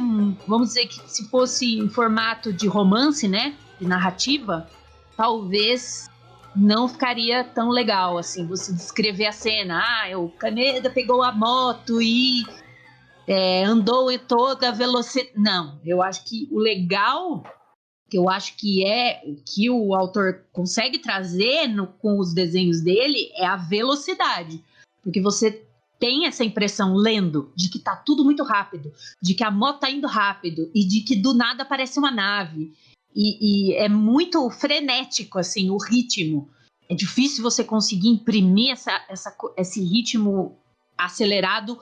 vamos dizer que se fosse em formato de romance, né? De narrativa, talvez não ficaria tão legal, assim, você descrever a cena. O Kaneda pegou a moto e andou em toda a velocidade. Não, eu acho que o legal que eu acho que que o autor consegue trazer com os desenhos dele é a velocidade. Porque você tem essa impressão lendo de que tá tudo muito rápido, de que a moto tá indo rápido e de que do nada aparece uma nave. E é muito frenético, assim, o ritmo. É difícil você conseguir imprimir esse ritmo acelerado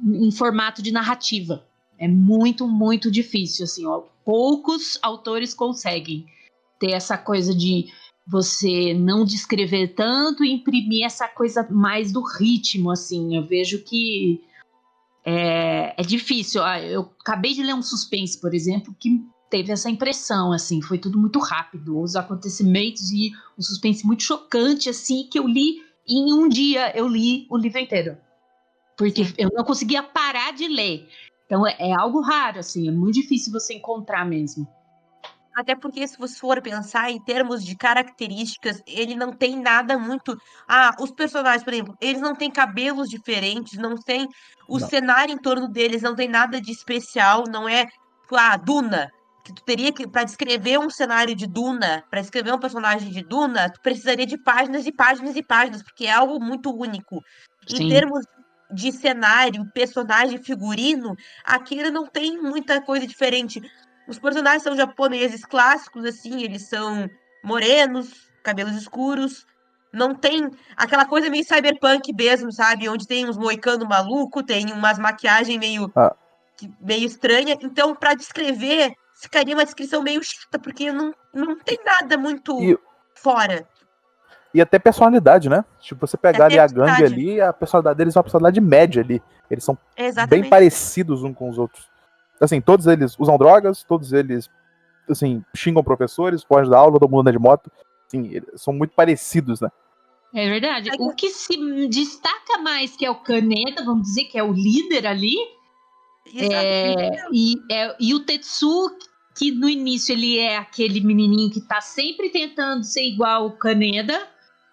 em formato de narrativa. É muito, muito difícil, assim, ó. poucos autores conseguem ter essa coisa de você não descrever tanto e imprimir essa coisa mais do ritmo, assim. Eu vejo que é difícil. Eu acabei de ler um suspense, por exemplo, que teve essa impressão, assim, foi tudo muito rápido, os acontecimentos e um suspense muito chocante, assim, que eu li em um dia, eu li o livro inteiro. Porque Sim. eu não conseguia parar de ler. Então é algo raro, assim, é muito difícil você encontrar mesmo. Até porque, se você for pensar em termos de características, ele não tem nada muito. Os personagens, por exemplo, eles não têm cabelos diferentes, não tem. O Não. cenário em torno deles não tem nada de especial, não é. Tipo, Duna. Que tu teria que. Pra descrever um cenário de Duna, pra escrever um personagem de Duna, tu precisaria de páginas e páginas e páginas, porque é algo muito único. Em Sim, termos de cenário, personagem, figurino, aquilo não tem muita coisa diferente. Os personagens são japoneses clássicos, assim, eles são morenos, cabelos escuros. Não tem aquela coisa meio cyberpunk mesmo, sabe? Onde tem uns moicano maluco, tem umas maquiagens Ah, meio estranha. Então, pra descrever, ficaria uma descrição meio chata, porque não tem nada muito e, fora. e até personalidade, né? Tipo, você E pegar até ali a a gangue personalidade. ali, a personalidade deles é uma personalidade média ali. Eles são bem Exatamente. parecidos uns com os outros. Assim, todos eles usam drogas, todos eles, assim, xingam professores, fogem da aula, todo mundo anda de moto. Assim, eles são muito parecidos, né? é verdade. Aí, O que se destaca mais, que é o Kaneda, vamos dizer, que é o líder ali, exatamente. e o Tetsu, que no início ele é aquele menininho que tá sempre tentando ser igual o Kaneda,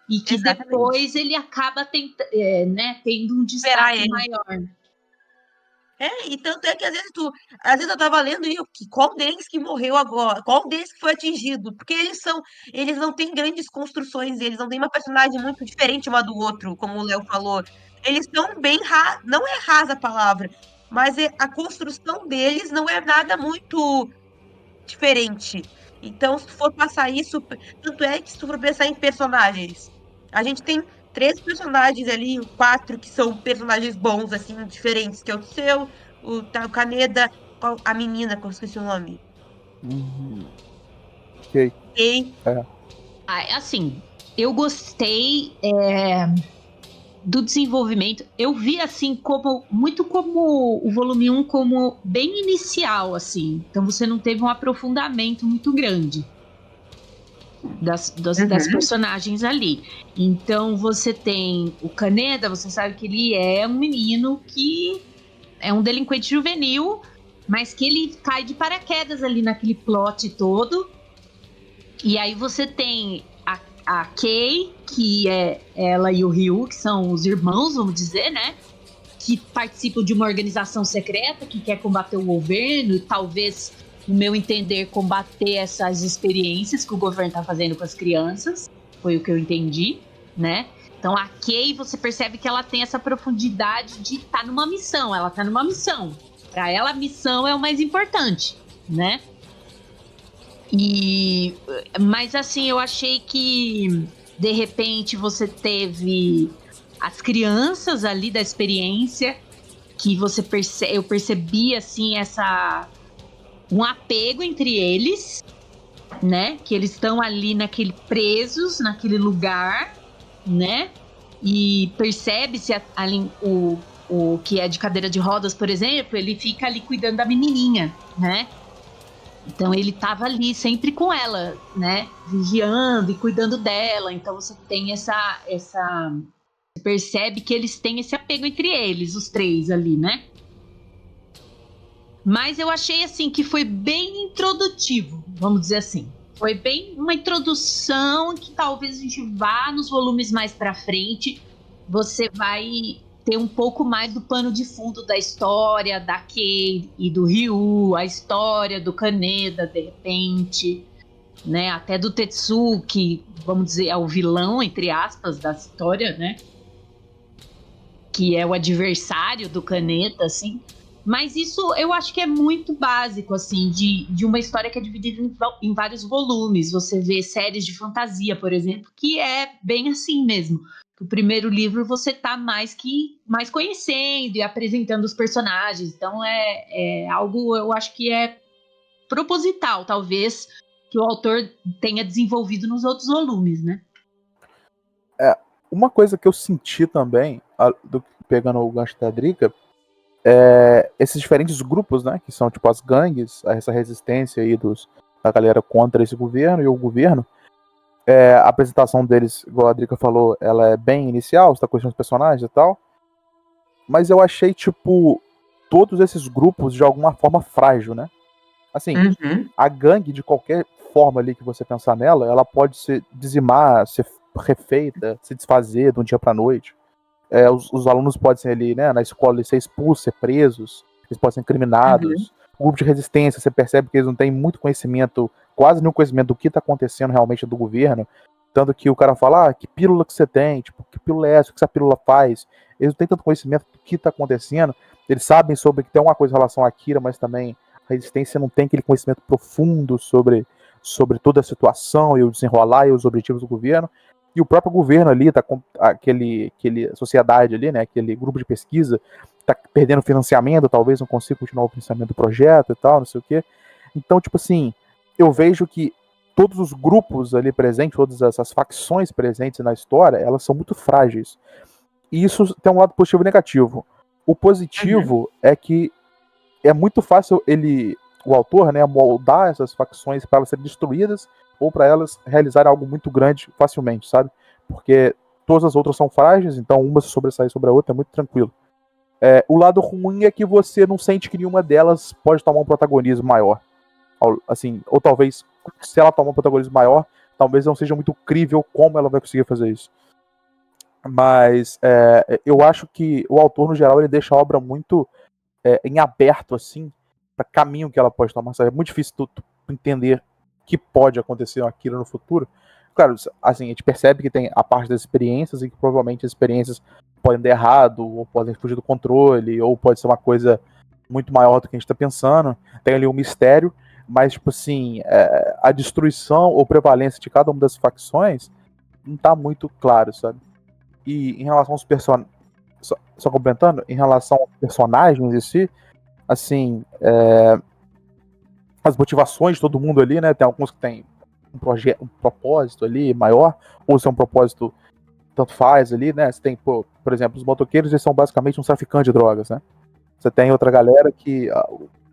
e que Exatamente. depois ele acaba tendo um Esperar destaque ele. maior. E tanto é que às vezes eu tava lendo e qual deles que morreu agora, qual deles que foi atingido, porque eles não têm grandes construções, eles não têm uma personagem muito diferente uma do outro, como o Léo falou. Eles são bem não é rasa a palavra, mas a construção deles não é nada muito diferente. Então, se tu for passar isso, tanto é que se tu for pensar em personagens, a gente tem três personagens ali, quatro que são personagens bons, assim, diferentes, que é o seu, o Kaneda, a menina, que eu esqueci o nome. Ok. E É. Assim, eu gostei do desenvolvimento. Eu vi assim muito como o volume 1 como bem inicial, assim. Então você não teve um aprofundamento muito grande das Uhum. personagens ali. Então você tem o Kaneda, você sabe que ele é um menino que é um delinquente juvenil, mas que ele cai de paraquedas ali naquele plot todo. E aí você tem a Kei, que é ela e o Ryu, que são os irmãos, vamos dizer, né? Que participam de uma organização secreta que quer combater o governo e talvez, no meu entender, combater essas experiências que o governo está fazendo com as crianças. Foi o que eu entendi, né? Então a Kei, você percebe que ela tem essa profundidade de estar numa missão. Ela está numa missão. Para ela, a missão é o mais importante, né? Mas assim, eu achei que de repente você teve as crianças ali da experiência que eu percebi assim um apego entre eles, né? Que eles estão ali presos naquele lugar, né? E percebe-se ali o que é de cadeira de rodas, por exemplo, ele fica ali cuidando da menininha, né? Então ele estava ali sempre com ela, né? Vigiando e cuidando dela. Então você tem você percebe que eles têm esse apego entre eles, os três ali, né? Mas eu achei assim que foi bem introdutivo, vamos dizer assim. Foi bem uma introdução que talvez a gente vá nos volumes mais para frente, você vai ter um pouco mais do pano de fundo da história da Kei e do Ryu, a história do Kaneda, de repente, né? Até do Tetsu, que, vamos dizer, é o vilão, entre aspas, da história, né? Que é o adversário do Kaneda, assim. Mas isso eu acho que é muito básico, assim, de uma história que é dividida em vários volumes. Você vê séries de fantasia, por exemplo, que é bem assim mesmo. O primeiro livro você tá mais conhecendo e apresentando os personagens. Então é algo, eu acho que é proposital, talvez, que o autor tenha desenvolvido nos outros volumes, né? Uma coisa que eu senti também, pegando o gancho da Drica, esses diferentes grupos, né, que são tipo as gangues, essa resistência aí da galera contra esse governo e o governo, a apresentação deles, igual a Drica falou, ela é bem inicial, você tá conhecendo os personagens e tal, mas eu achei, tipo, todos esses grupos de alguma forma frágil, né? Assim, a gangue, de qualquer forma ali que você pensar nela, ela pode se dizimar, ser refeita, se desfazer de um dia pra noite. Os alunos podem ser ali, né, na escola, ser expulsos, ser presos, eles podem ser incriminados. O grupo de resistência, você percebe que eles não têm muito conhecimento, quase nenhum conhecimento do que está acontecendo realmente do governo. Tanto que o cara fala, que pílula que você tem? Tipo, que pílula é essa? O que essa pílula faz? Eles não têm tanto conhecimento do que está acontecendo. Eles sabem sobre que tem uma coisa em relação à Akira, mas também a resistência não tem aquele conhecimento profundo sobre toda a situação e o desenrolar e os objetivos do governo. E o próprio governo ali, tá com aquele sociedade ali, né, aquele grupo de pesquisa, tá perdendo financiamento, talvez não consiga continuar o financiamento do projeto e tal, não sei o quê. Então, tipo assim, eu vejo que todos os grupos ali presentes, todas essas facções presentes na história, elas são muito frágeis. E isso tem um lado positivo e negativo. O positivo é que é muito fácil o autor, né, moldar essas facções para elas serem destruídas ou para elas realizarem algo muito grande facilmente, sabe? Porque todas as outras são frágeis, então uma se sobressair sobre a outra é muito tranquilo. O lado ruim é que você não sente que nenhuma delas pode tomar um protagonismo maior. Assim, ou talvez, se ela tomar um protagonismo maior, talvez não seja muito crível como ela vai conseguir fazer isso. Mas eu acho que o autor, no geral, ele deixa a obra muito em aberto, assim, para caminho que ela pode tomar. Sabe? É muito difícil tu entender o que pode acontecer aquilo no futuro. Claro, assim, a gente percebe que tem a parte das experiências e que provavelmente as experiências podem dar errado, ou podem fugir do controle, ou pode ser uma coisa muito maior do que a gente está pensando. Tem ali um mistério, mas, tipo assim, a destruição ou prevalência de cada uma das facções não tá muito claro, sabe? E em relação aos personagens, só complementando, em relação aos personagens em si, assim, as motivações de todo mundo ali, né? Tem alguns que tem um propósito ali maior, ou se é um propósito tanto faz ali, né? Você tem, por exemplo, os motoqueiros, eles são basicamente um traficante de drogas, né? Você tem outra galera que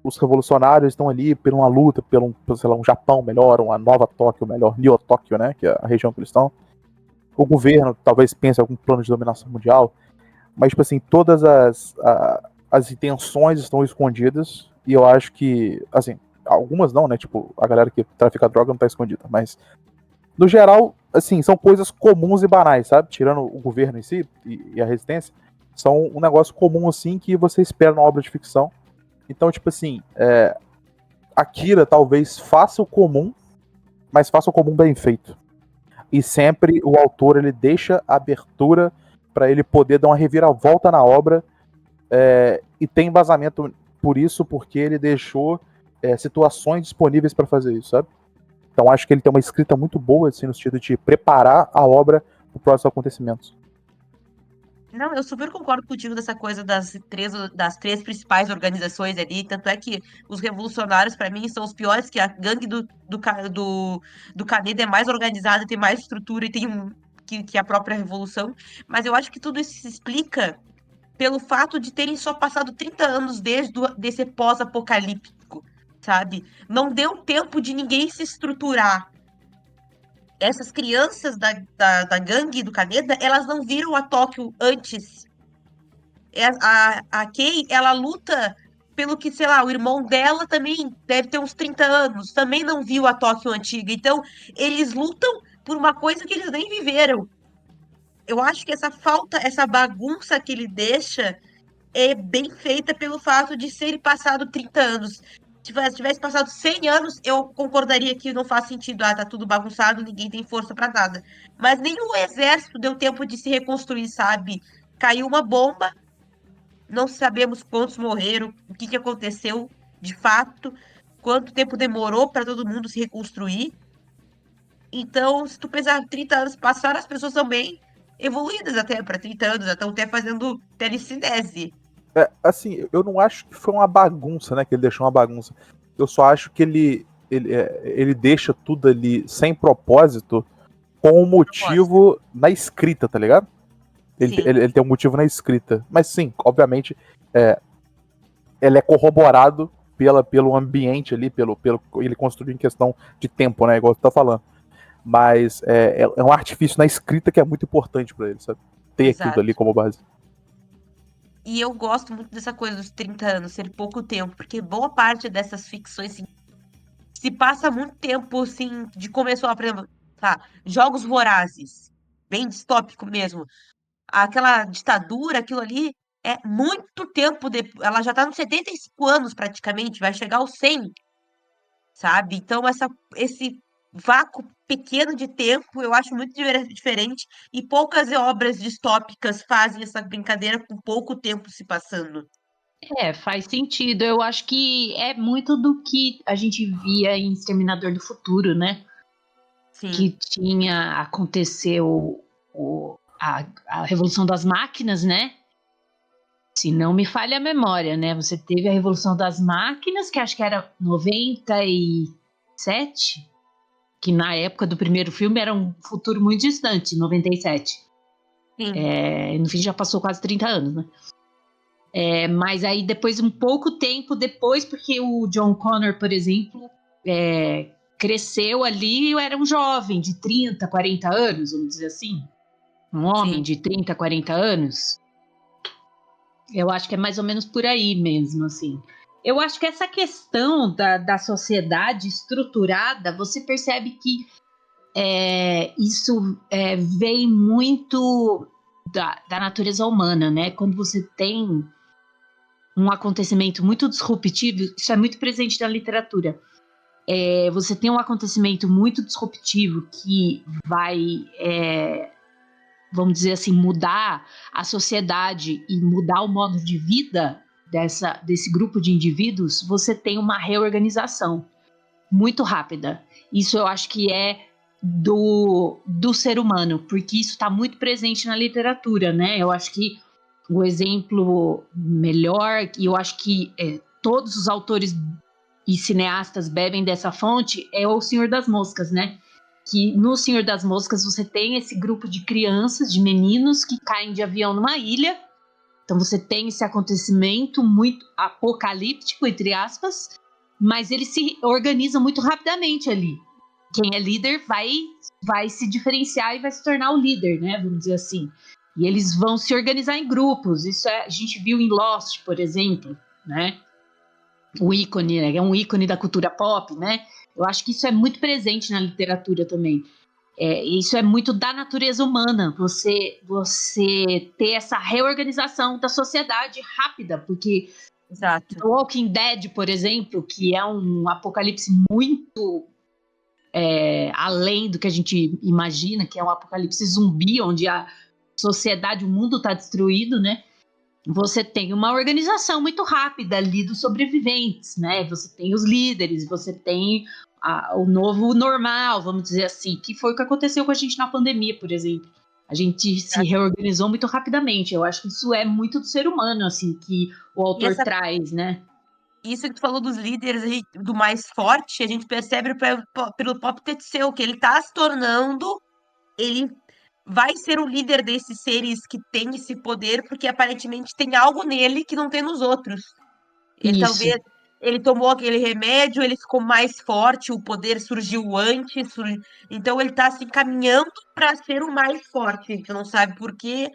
os revolucionários estão ali por uma luta, pelo sei lá, um Japão melhor, uma nova Tóquio melhor, Neo Tóquio, né? Que é a região que eles estão. O governo talvez pense em algum plano de dominação mundial, mas, tipo assim, todas as intenções estão escondidas, e eu acho que, assim, algumas não, né? Tipo, a galera que trafica droga não tá escondida, mas no geral, assim, são coisas comuns e banais, sabe? Tirando o governo em si e a resistência, são um negócio comum, assim, que você espera numa obra de ficção. Então, tipo assim, Akira talvez faça o comum, mas faça o comum bem feito. E sempre o autor, ele deixa a abertura para ele poder dar uma reviravolta na obra, e tem embasamento por isso, porque ele deixou situações disponíveis para fazer isso, sabe? Então acho que ele tem uma escrita muito boa, assim, no sentido de preparar a obra para os próximos acontecimentos. Não, eu super concordo contigo dessa coisa das três principais organizações ali. Tanto é que os revolucionários, pra mim, são os piores, que a gangue do Kaneda é mais organizada, tem mais estrutura e tem que a própria revolução. Mas eu acho que tudo isso se explica pelo fato de terem só passado 30 anos desde desse pós-apocalíptico, sabe? Não deu tempo de ninguém se estruturar. Essas crianças da gangue do Kaneda, elas não viram a Tóquio antes. A Kei, ela luta pelo que, sei lá, o irmão dela também deve ter uns 30 anos, também não viu a Tóquio antiga. Então, eles lutam por uma coisa que eles nem viveram. Eu acho que essa falta, essa bagunça que ele deixa é bem feita pelo fato de ser passado 30 anos. Se tivesse passado 100 anos, eu concordaria que não faz sentido. Ah, tá tudo bagunçado, ninguém tem força pra nada. Mas nem o exército deu tempo de se reconstruir, sabe? Caiu uma bomba, não sabemos quantos morreram, o que aconteceu de fato, quanto tempo demorou para todo mundo se reconstruir. Então, se tu pensar 30 anos passaram, as pessoas são bem evoluídas até para 30 anos, já estão até fazendo telecinese. Assim, eu não acho que foi uma bagunça, né? Que ele deixou uma bagunça. Eu só acho que ele deixa tudo ali sem propósito, com um motivo na escrita, tá ligado? Ele tem um motivo na escrita. Mas sim, obviamente, ele é corroborado pelo ambiente ali, pelo ele construído em questão de tempo, né? Igual você tá falando. Mas é um artifício na escrita que é muito importante pra ele, sabe? Ter aquilo ali como base. E eu gosto muito dessa coisa dos 30 anos, ser pouco tempo, porque boa parte dessas ficções assim, se passa muito tempo, assim, de começou, por exemplo, tá, Jogos Vorazes, bem distópico mesmo. Aquela ditadura, aquilo ali, é muito tempo depois. Ela já tá nos 75 anos praticamente, vai chegar aos 100, sabe? Então, esse vácuo pequeno de tempo eu acho muito diferente e poucas obras distópicas fazem essa brincadeira com pouco tempo se passando. Faz sentido. Eu acho que é muito do que a gente via em Exterminador do Futuro, né? Que Sim, aconteceu a Revolução das Máquinas, né? Se não me falha a memória, né? Você teve a Revolução das Máquinas, que acho que era 97, que na época do primeiro filme era um futuro muito distante, 97. sim, No fim já passou quase 30 anos, né? Mas aí depois, um pouco tempo depois, porque o John Connor, por exemplo, cresceu ali e era um jovem de 30, 40 anos, vamos dizer assim. Um homem sim. de 30, 40 anos. Eu acho que é mais ou menos por aí mesmo, assim. Eu acho que essa questão da sociedade estruturada, você percebe que isso vem muito da natureza humana, né? Quando você tem um acontecimento muito disruptivo, isso é muito presente na literatura. Você tem um acontecimento muito disruptivo que vai, vamos dizer assim, mudar a sociedade e mudar o modo de vida desse grupo de indivíduos, você tem uma reorganização muito rápida. Isso eu acho que é do ser humano, porque isso está muito presente na literatura, né? Eu acho que o exemplo melhor, e eu acho que todos os autores e cineastas bebem dessa fonte, é O Senhor das Moscas, né? Que no Senhor das Moscas você tem esse grupo de crianças, de meninos que caem de avião numa ilha. Então você tem esse acontecimento muito apocalíptico, entre aspas, mas eles se organizam muito rapidamente ali. Quem é líder vai se diferenciar e vai se tornar o líder, né? Vamos dizer assim. E eles vão se organizar em grupos. Isso a gente viu em Lost, por exemplo, né? O ícone, né? É um ícone da cultura pop, né? Eu acho que isso é muito presente na literatura também. Isso é muito da natureza humana, você ter essa reorganização da sociedade rápida, porque Exato. The Walking Dead, por exemplo, que é um apocalipse muito além do que a gente imagina, que é um apocalipse zumbi, onde a sociedade, o mundo está destruído, né? Você tem uma organização muito rápida ali dos sobreviventes, né? Você tem os líderes, você tem o novo normal, vamos dizer assim, que foi o que aconteceu com a gente na pandemia, por exemplo. A gente se reorganizou muito rapidamente. Eu acho que isso é muito do ser humano, assim, que o E autor traz, né? isso que tu falou dos líderes, do mais forte, a gente percebe pelo próprio Tetsuo, que ele tá se tornando, ele vai ser o líder desses seres que tem esse poder, porque aparentemente tem algo nele que não tem nos outros. Ele Isso. talvez, ele tomou aquele remédio, ele ficou mais forte, o poder surgiu antes, então ele tá se encaminhando para ser o mais forte. A gente não sabe por quê,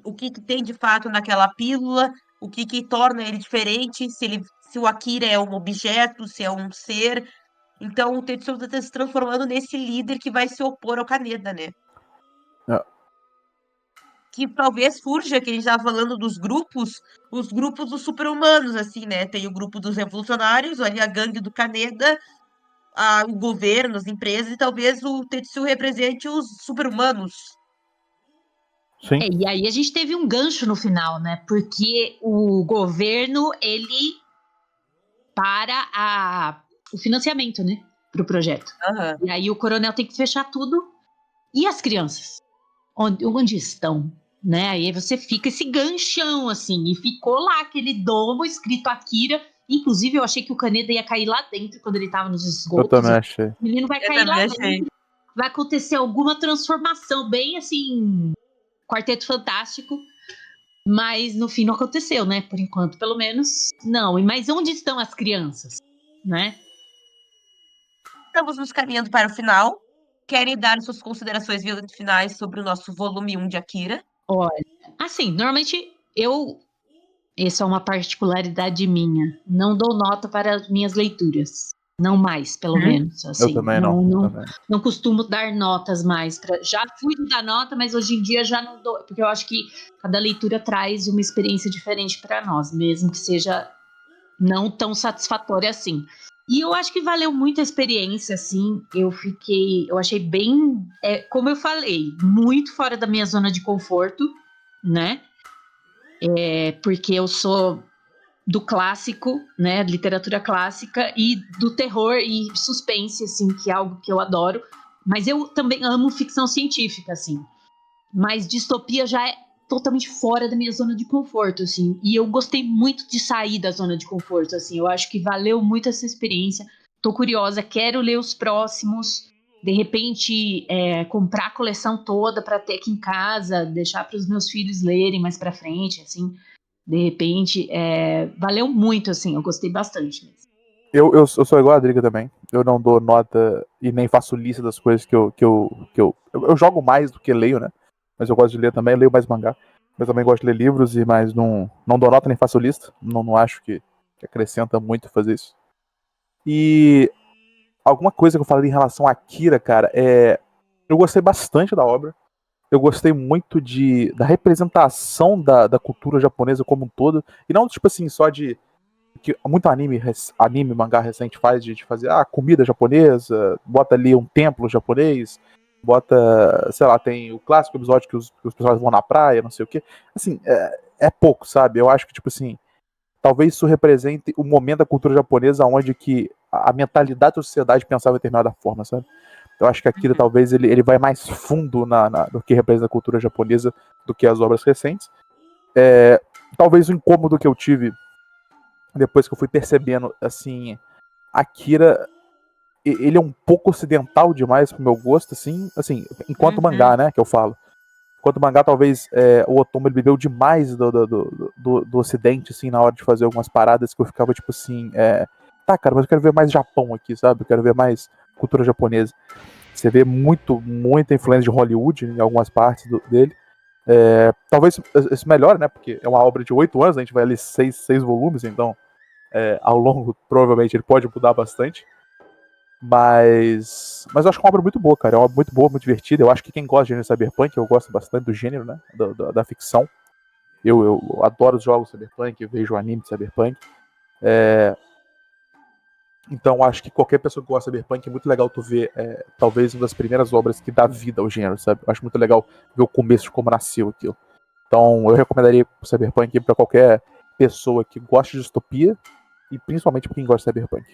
o que que tem de fato naquela pílula, o que que torna ele diferente, se o Akira é um objeto, se é um ser. Então o Tetsuo tá se transformando nesse líder que vai se opor ao Kaneda, né? É. Que talvez surja, que a gente tava falando dos grupos, os grupos dos super-humanos, assim, né? Tem o grupo dos revolucionários, ali a gangue do Kaneda, o governo, as empresas, e talvez o Tetsuo represente os super-humanos. Sim. E aí a gente teve um gancho no final, né? Porque o governo, ele o financiamento, né? Para o projeto. Aham. E aí o coronel tem que fechar tudo. E as crianças? Onde estão? Né? Aí você fica esse ganchão, assim, e ficou lá aquele domo escrito Akira, Inclusive, eu achei que o Kaneda ia cair lá dentro quando ele tava nos esgotos. Eu também achei. O menino vai cair lá dentro. Vai acontecer alguma transformação, bem assim, Quarteto Fantástico. Mas no fim não aconteceu, né? Por enquanto, pelo menos, não. Mas onde estão as crianças, né? Estamos nos caminhando para o final. Querem dar suas considerações finais sobre o nosso volume 1 de Akira? Olha, assim, normalmente essa é uma particularidade minha. Não dou nota para minhas leituras. Não mais, pelo menos. Assim, eu também não. Não costumo dar notas mais. Já fui dar nota, mas hoje em dia já não dou. Porque eu acho que cada leitura traz uma experiência diferente para nós, mesmo que seja não tão satisfatória assim. E eu acho que valeu muito a experiência, assim. Eu achei bem, como eu falei, muito fora da minha zona de conforto, né? Porque eu sou do clássico, né, literatura clássica, e do terror e suspense, assim, que é algo que eu adoro. Mas eu também amo ficção científica, assim. Mas distopia já é totalmente fora da minha zona de conforto, assim. E eu gostei muito de sair da zona de conforto, assim. Eu acho que valeu muito essa experiência. Tô curiosa, quero ler os próximos. De repente, comprar a coleção toda para ter aqui em casa, deixar para os meus filhos lerem mais para frente, assim. De repente, valeu muito, assim. Eu gostei bastante mesmo. Eu sou igual a Driga também. Eu não dou nota e nem faço lista das coisas que eu jogo mais do que leio, né? Mas eu gosto de ler também, eu leio mais mangá. Mas também gosto de ler livros, mas não dou nota nem faço lista. Não acho que acrescenta muito fazer isso. E alguma coisa que eu falei em relação a Akira, cara, eu gostei bastante da obra. Eu gostei muito da representação da cultura japonesa como um todo. E não, tipo assim, só de que muito anime, mangá recente faz de fazer comida japonesa, bota ali um templo japonês, bota, sei lá, tem o clássico episódio que os personagens vão na praia, não sei o que. Assim, é pouco, sabe? Eu acho que, tipo assim, talvez isso represente o momento da cultura japonesa onde que a mentalidade da sociedade pensava de determinada forma, sabe? Eu acho que Akira talvez ele vai mais fundo no que representa a cultura japonesa do que as obras recentes. Talvez o incômodo que eu tive depois que eu fui percebendo, assim, Akira, ele é um pouco ocidental demais pro meu gosto, assim, enquanto mangá, né, que eu falo. Enquanto mangá, talvez o Otomo ele bebeu demais do ocidente, assim, na hora de fazer algumas paradas que eu ficava, tipo assim, tá, cara, mas eu quero ver mais Japão aqui, sabe? Eu quero ver mais cultura japonesa. Você vê muita influência de Hollywood em algumas partes dele. Talvez isso melhore, né? Porque é uma obra de 8 anos, a gente vai ler 6 volumes, então ao longo, provavelmente, ele pode mudar bastante. Mas eu acho que é uma obra muito boa, cara. É uma obra muito boa, muito divertida. Eu acho que quem gosta de gênero cyberpunk, eu gosto bastante do gênero, né? Da ficção. Eu adoro os jogos cyberpunk, eu vejo o anime de cyberpunk. Então acho que qualquer pessoa que gosta de cyberpunk é muito legal tu ver, talvez uma das primeiras obras que dá vida ao gênero, sabe? Eu acho muito legal ver o começo de como nasceu aquilo. Então eu recomendaria o cyberpunk para qualquer pessoa que gosta de distopia e principalmente para quem gosta de cyberpunk.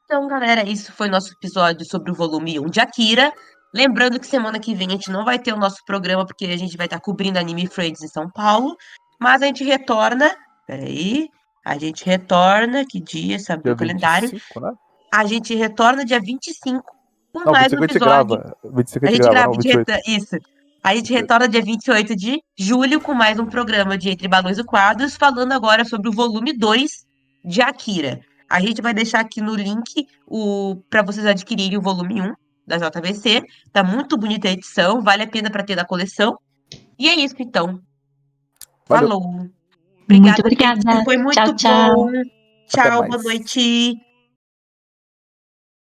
Então, galera, isso foi nosso episódio sobre o volume 1 de Akira. Lembrando que semana que vem a gente não vai ter o nosso programa, porque a gente vai estar cobrindo Anime Friends em São Paulo. Mas a gente retorna. Peraí. A gente retorna. Que dia? Sabe Dia o calendário? 25, né? A gente retorna dia 25 com Não, mais um 25 a gente episódio. grava. 25 A gente grava não, 28. isso. A gente retorna dia 28 de julho com mais um programa de Entre Balões e Quadros, falando agora sobre o volume 2 de Akira. A gente vai deixar aqui no link para vocês adquirirem o volume 1 da JBC. Tá muito bonita a edição, vale a pena para ter na coleção. E é isso, então. Valeu. Falou. Muito Obrigada, gente. obrigada. Foi muito Tchau, tchau. bom. Até Tchau, boa mais. noite.